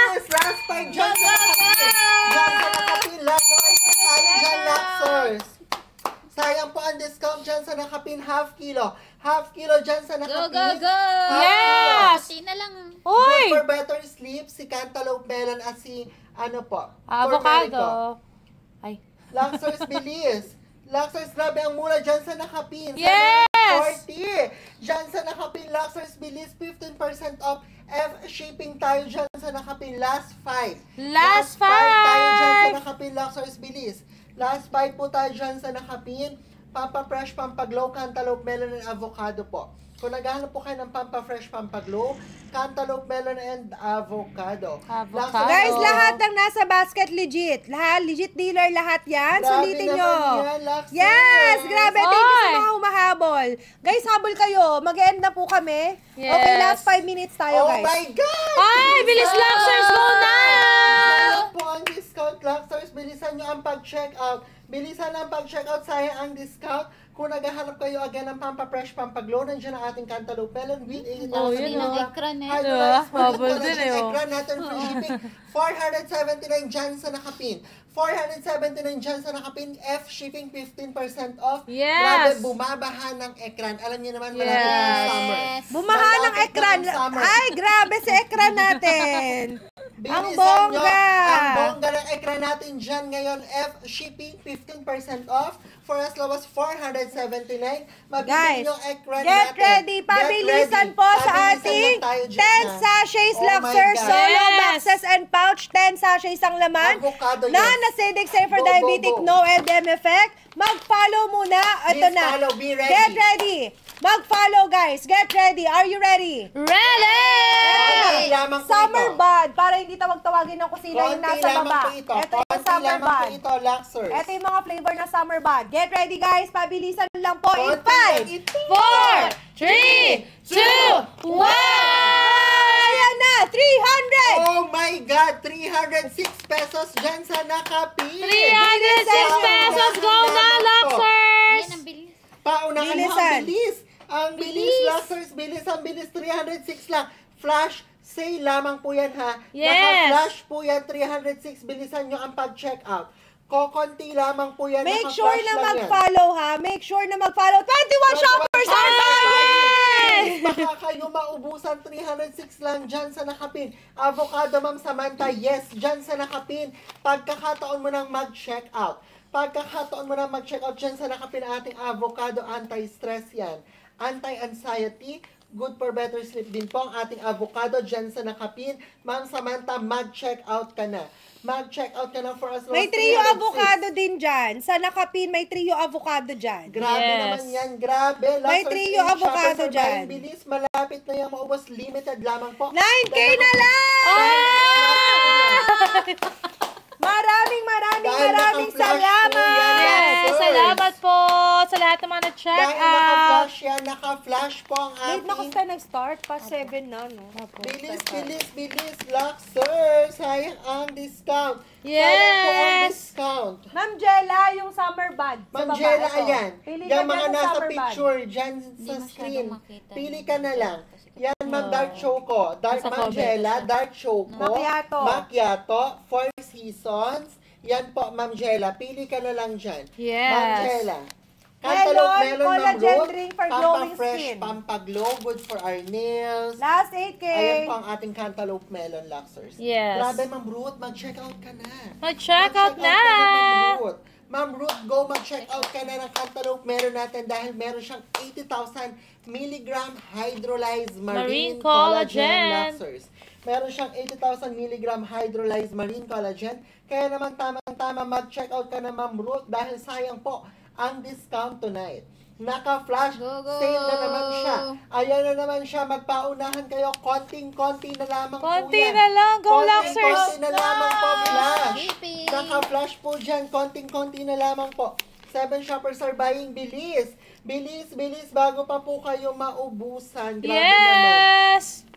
Yes, last 5 dyan sa nakapin. Dyan sa nakapin. Last 5 tayo dyan, Luxors. Sayang po ang discount dyan sa nakapin. Half kilo. Half kilo dyan sa nakapin. Yes! na lang. Uy! Good for better sleep, si Cantaloupe Melon at si, ano po? Avocado. Ay. Luxors bilis. Luxors, grabe ang mura dyan sa nakapin. Yes! 40. Dyan sa nakapin, Luxors bilis, 15% off. Shipping tayo dyan sa nakapin. Last 5. Last tayo dyan sa five. nakapin, Luxors bilis. Last 5 po tayo dyan sa nakapin. Pampa Fresh, Pampaglow, Cantaloupe Melon, and Avocado po. Kung naghahanap po kayo ng Pampa Fresh, Pampaglow, Cantaloupe Melon, and Avocado. Avocado. Guys, lahat ng nasa basket legit. Lahat, legit dealer lahat yan. Grabe Sulitin naman nyo. yan, Luxors. Yes, grabe. Thank you sa Oy. mga humahabol. Guys, habol kayo. Mag-end na po kami. Yes. Okay, last 5 minutes tayo, Oh guys. my God! Ay, bilis Luxors, go na! Sayang po ang discount, Luxors. Bilisan nyo ang pag-check out. Bilisan ang pag-check out. Sayang ang discount. Kung naghahanap kayo again ng Pampa Fresh, Pampaglow, nandiyan ang ating Cantaloupe Melon with 8,000 Oh, yun, oh. Ekran eh. hydrolyzed fruit. Habol Ito, din nandiyan eh, oh. ekran natin, free shipping. 479 dyan sa nakapin. 479 dyan sa nakapin. Shipping 15% off. Yes. Grabe, bumabaha ng ekran. Alam niyo naman, malapit ang summer. Bumaha ng Malapit na ekran. ang summer. Ay, grabe sa ekran natin. Ang Bilisan bongga. nyo, ang bongga ng ekran natin dyan ngayon. Shipping 15% off for as low as 479. Mabibili Guys, yung ekran get natin. ready. Pabilisan po sa ating 10 sachets Oh my Luxors God. solo Yes. boxes and pouch. 10 sachets ang laman. Avocado, yes. Non-acidic, safe for Go, go, diabetic, go. no LDM effect. Mag-follow muna. Ito Please na. follow, be ready. Get ready. Mag-follow, guys. Get ready. Are you ready? Ready! Konti lamang po Summer ito. bud. Para hindi tawag-tawagin ng kusina yung Konti nasa lamang baba. po ito. Ito yung Konti summer lamang po bud. ito, Luxors. Ito yung mga flavor ng summer bud. Get ready, guys. Pabilisan lang po. In Konti 5, lang ito. 4, 3, 2, 1! Ayan na, 300! Oh my God! 306 pesos dyan sa nakapin. 306 pesos, go na, Luxors! Yan ang bilis. Paunahan mo, Bilisan. ang bilis. Ang bilis, Luxors. Bilis, ang bilis. 306 lang. Flash sale lamang po yan, ha? Yes. Naka-flash po yan, 306. Bilisan nyo ang pag-check out. Kokonti lamang po yan. Make naka-flash sure na lang yan. mag-follow, ha? Make sure na mag-follow. 21 shoppers are buying! Baka kayo maubusan, 306 lang dyan sa nakapin. Avocado, Ma'am Samantha, yes, dyan sa nakapin. Pagkakataon mo nang mag-check out. Pagkakataon mo nang mag-check out dyan sa nakapin ating avocado, anti-stress yan. Anti-anxiety, good for better sleep din po ang ating avocado dyan sa nakapin. Ma'am Samantha, mag-check out ka na. Mag-check out ka na for as low May as trio 306. avocado din dyan. Sa nakapin, may trio avocado dyan. Grabe Yes. naman yan, grabe. May Luxors trio and avocado shoppers are dyan. buying. Bilis, malapit na yan maubos. Limited lamang po. 9K na lang! Maraming Dahil salamat! naka-flash po yan, Yes, Luxors. salamat po sa lahat ng mga na-check Dahil out. naka-flash yan, naka-flash po ang Wait, naku, ating... tayo nag-start. Pa 7 na, no? Bilis, bilis, bilis, Luxors. Sayang ang discount. Sayang po ang Yes! discount. Ma'am Jella, yung summer bud. Sa Ma'am baba, Jella, ito. ayan. Pili Yan ka mga dyan ng nasa summer bud. picture, dyan sa masyadong screen. makita. Pili ka na lang. Yan Ayan, Ma'am Dark Choco. Dark Ma'am Dark Choco. Macchiato. Four Seasons. Yan po, Ma'am Jella. Pili ka na lang dyan. Yes. Ma'am Jella. Cantaloupe melon, Ma'am collagen Ruth. drink for glowing Pampa-fresh, skin. Pampa-glow, good for our nails. Last 8K. Ayan po ang ating Cantaloupe melon, Luxers. Yes. Grabe, Ma'am Ruth. Mag-check out ka na. Mag-check out na! ka Ma'am Ruth. Ma'am Ruth, go mag-check out ka na ng Cantaloupe meron natin dahil meron siyang 80,000 milligram hydrolyzed marine collagen Luxers. Meron siyang 80,000 milligram hydrolyzed marine collagen. Kaya naman tamang-tama mag-check out ka na, Ma'am Ruth, dahil sayang po ang discount tonight. Naka-flash sale na naman siya. Ayan na naman siya. Magpaunahan kayo. Konting-konti na lamang po yan. Konti na lang. Go, Luxers! Konti na lamang po, flash. Naka-flash po dyan. Konting-konti na lamang po. 7 shoppers are buying. Bilis. Bilis, bilis. Bago pa po kayo maubusan. Grabe naman. Yes!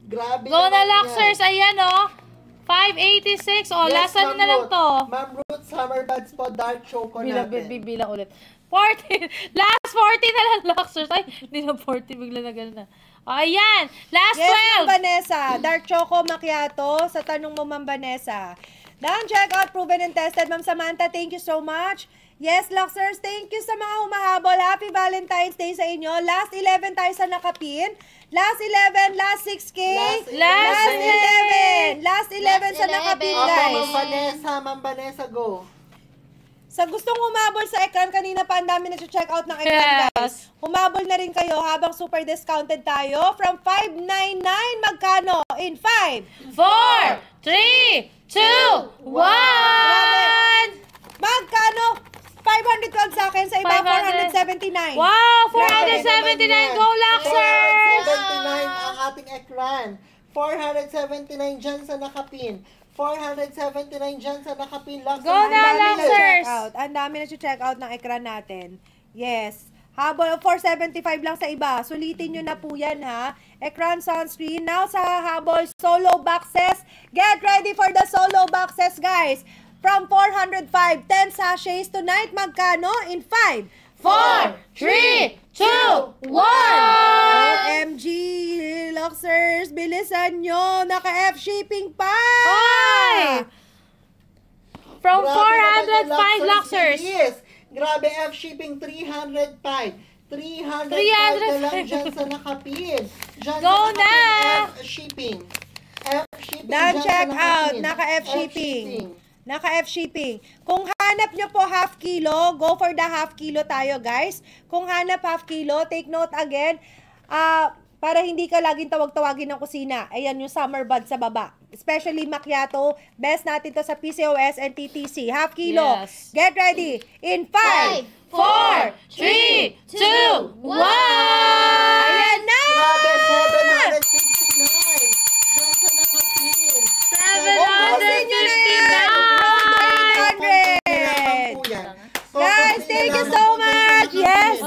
Grabe Go na, naman Luxers! yan. Ayan, oh. 586. Oh, Yes, last ano Ma'am na lang Ruth. to. Ma'am Ruth, Summer Buds po. Dark Choco natin. Bilang ulit. 40. Last 40 na lang, Luxers. Ay, hindi na 40. Bigla na gano'n na. Oh, ayan. Last Yes, 12. Ma'am Vanessa. Dark Choco Macchiato. Sa tanong mo, Ma'am Vanessa. Down, check out, proven and tested. Ma'am Samantha, thank you so much. Yes, Luxers, thank you sa mga humahabol. Happy Valentine's Day sa inyo. Last 11 tayo sa nakapin. Last 11, last 6K. Last 11. Last 11 sa nakapin, guys. Ma'am Vanessa, go. Sa gustong humabol sa ekran, kanina pa ang dami nag-check out ng ekran, guys. Humabol na rin kayo habang super discounted tayo. From 599, magkano? In 5, 4, 3, 2, 1. Magkano? 512 sa akin, sa iba 479. Wow, 479. Go, Luxers! 479 ang ating ekran. 479 dyan sa nakapin. 479 dyan sa nakapin. Go na, Luxers! Ang dami na check out ng ekran natin. Yes. Habol, 475 lang sa iba. Sulitin nyo na po yan, ha? Ekran sunscreen. Now sa habol, solo boxes. Get ready for the solo boxes, guys. From 405, 10 sachets tonight. Magkano? In 5, 4, 3, 2, 1. OMG, Luxers, bilisan nyo. Naka-F shipping pa. Oy! From 405 Luxers. Yes. Grabe, F shipping 305. 305 na lang dyan sa nakapin. Dyan Go sa nakapin, na! F shipping. F shipping Down dyan check sa out. nakapin. Naka-F F shipping. Naka-F shipping. Kung hanap nyo po half kilo, go for the half kilo tayo, guys. Kung hanap half kilo, take note again, para hindi ka laging tawag-tawagin ng kusina. Ayan yung summer bud sa baba. Especially macchiato. Best natin to sa PCOS and TTC. Half kilo. Yes. Get ready. In 5, 4, 3, 2, 1. Ayan na! Grabe, 759. Dyan sa nakapin. 759. Guys, thank you so much. Yes,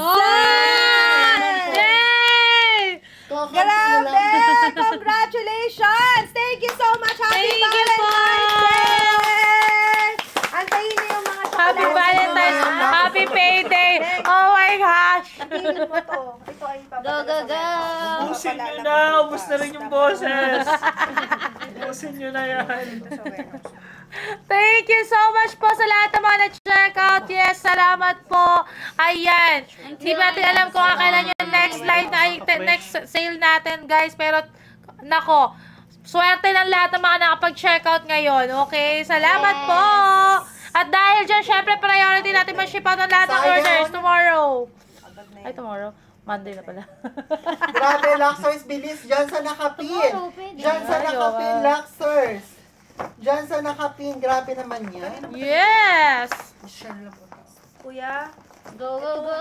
Yay! grabe! Congratulations! Thank you so much! Happy Thank you po! Valentine's Day! Antayin niyo yung mga chocolate. Happy Valentine's! Happy payday! Oh my gosh! Sabihin mo to. Ito ay papadala Go, go, go! Ubusin nyo na! Ubus na rin yung boses! Ubusin nyo na yan! Thank you so much po sa lahat ng mga na-check out. Yes, salamat po. Ayan. Hindi natin alam kung kailan yung next live na next sale natin, guys. Pero, nako, swerte ng lahat ng mga nakapag-check out ngayon. Okay? Salamat po. At dahil dyan, syempre, priority natin ma-ship out ang lahat ng orders tomorrow. Ay, tomorrow? Monday na pala. Grabe, Luxers, bilis dyan sa nakapin. Dyan sa nakapin, Luxers. Dyan sa nakapin, grabe naman yan. Yes! Kuya, Go, go, go!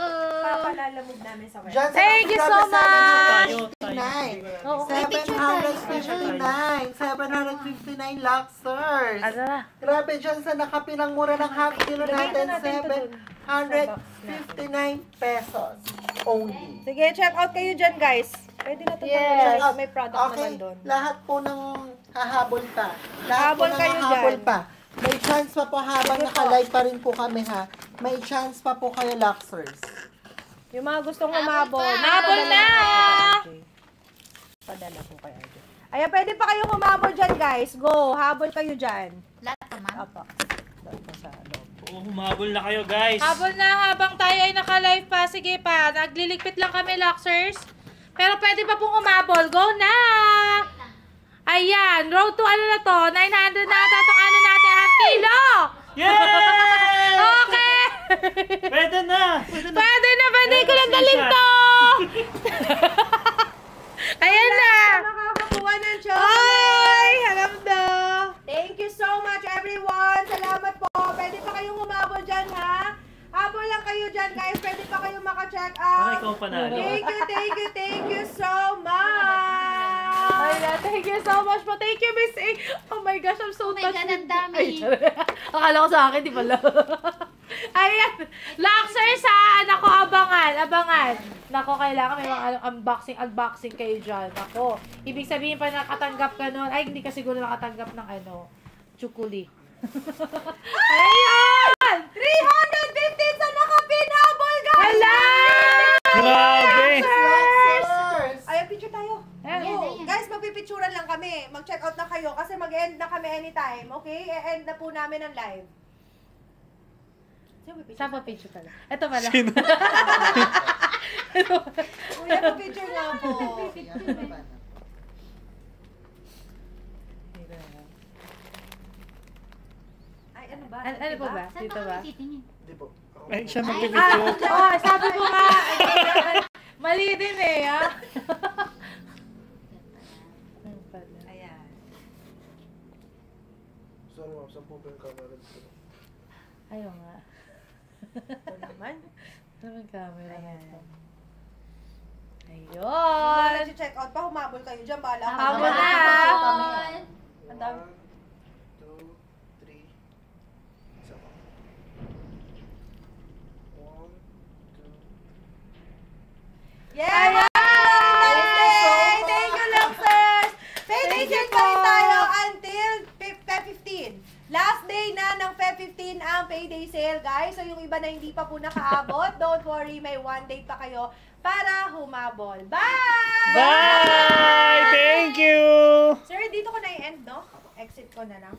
papalalamog namin sa web. Dyan sa Thank you so much! 759 Luxers. Ano na? Grabe dyan sa nakapin ang mura ng half kilo natin, 759 pesos only. Sige, check out kayo dyan, guys. Pwede na ito. Yes. May product Okay, naman doon. lahat po ng hahabol pa. Lahat po Habol ng kayo hahabol dyan. pa. May chance pa po habang naka-live pa rin po kami, ha. May chance pa po kayo, Luxers. Yung mga gustong umabol. Habol na! Padala ko kay RJ. Ayan, pwede pa kayong humabol dyan, guys. Go, habol kayo dyan. Lahat naman. Opo. Ito sa loob. Oo, humabol na kayo, guys. Habol na habang tayo ay naka-live pa. Sige pa, nagliligpit lang kami, Luxers. Pero pwede pa pong humabol. Go na! Ayan, road to ano na to? 900 na ata itong ano natin, half kilo! Yay! Okay! Pwede na! Pwede na, pwede ko lang dalhin to! Ayan na! Nakakakuha ng chocolate. Ay! Harap na! Thank you so much, everyone. Salamat po. Pwede pa kayong humabol dyan, ha? Habol lang kayo dyan, guys. Pwede pa kayong maka-check Para out. ikaw panalo. Thank you so much. Ayan, thank you so much po. Thank you, Miss A. Oh my gosh, I'm so Oh my touched. God, ang dami. Akala ko sa akin, di pala. Ayan. Luxers ha. Nako, abangan. Nako, kailangan may mga unboxing kayo dyan. Nako. Ibig sabihin pa nakatanggap ka nun. Ay, hindi ka siguro nakatanggap ng tsukuli. Ayan! 315 sa nakapinhabol, guys. Hala! Grabe! Ayan, picture tayo. Ayan. Oo. Guys, magpipicturean lang kami. Mag-check out na kayo kasi mag-end na kami anytime. Okay? E-end na po namin ang live. Saan pa picture pala? Ito pala. Kuya, pa-picture nga po. Ay, ano ba? Ano po ba? Saan Dito pa ba? kami titingin? Ay, siya magpipicture. Sabi ko nga. Mali din eh, ha? Ayan. Sorry ma'am, saan po ba yung camera dito? Ayaw nga. Ito naman. Ano yung camera na ito? Ayun. Ayun! Nag-check out pa, humabol kayo dyan. Bahala ka. Habol na. Ang dami. 1, 2, 3. Isa pa. 1, 2. Yeah! Thank you, Luxers! Thank you tayo until Feb 15. Last day na ng Feb 15 ang payday sale, guys. So, yung iba na hindi pa po nakaabot, don't worry, may 1 day pa kayo para humabol. Bye! Bye! Thank you! Sir, dito ko na i-end, no? Exit ko na lang.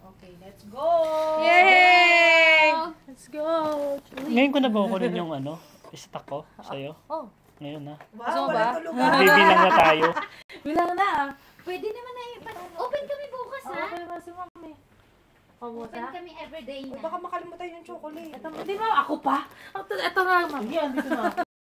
Okay, let's go! Yay! Let's go! Ngayon ko na ba kunin yung stock ko sa'yo? Oh, Ngayon na. Wow, Gusto mo walang ba? tulugan. Bibilang na tayo. bilang na ah. Pwede naman na open kami bukas, ha? Okay naman si Mami. Open Pabuta? kami everyday Uy, na. baka makalimutan yung chocolate. Ito, hindi mo, ako pa? Ito na lang, Mami. Yan, dito na.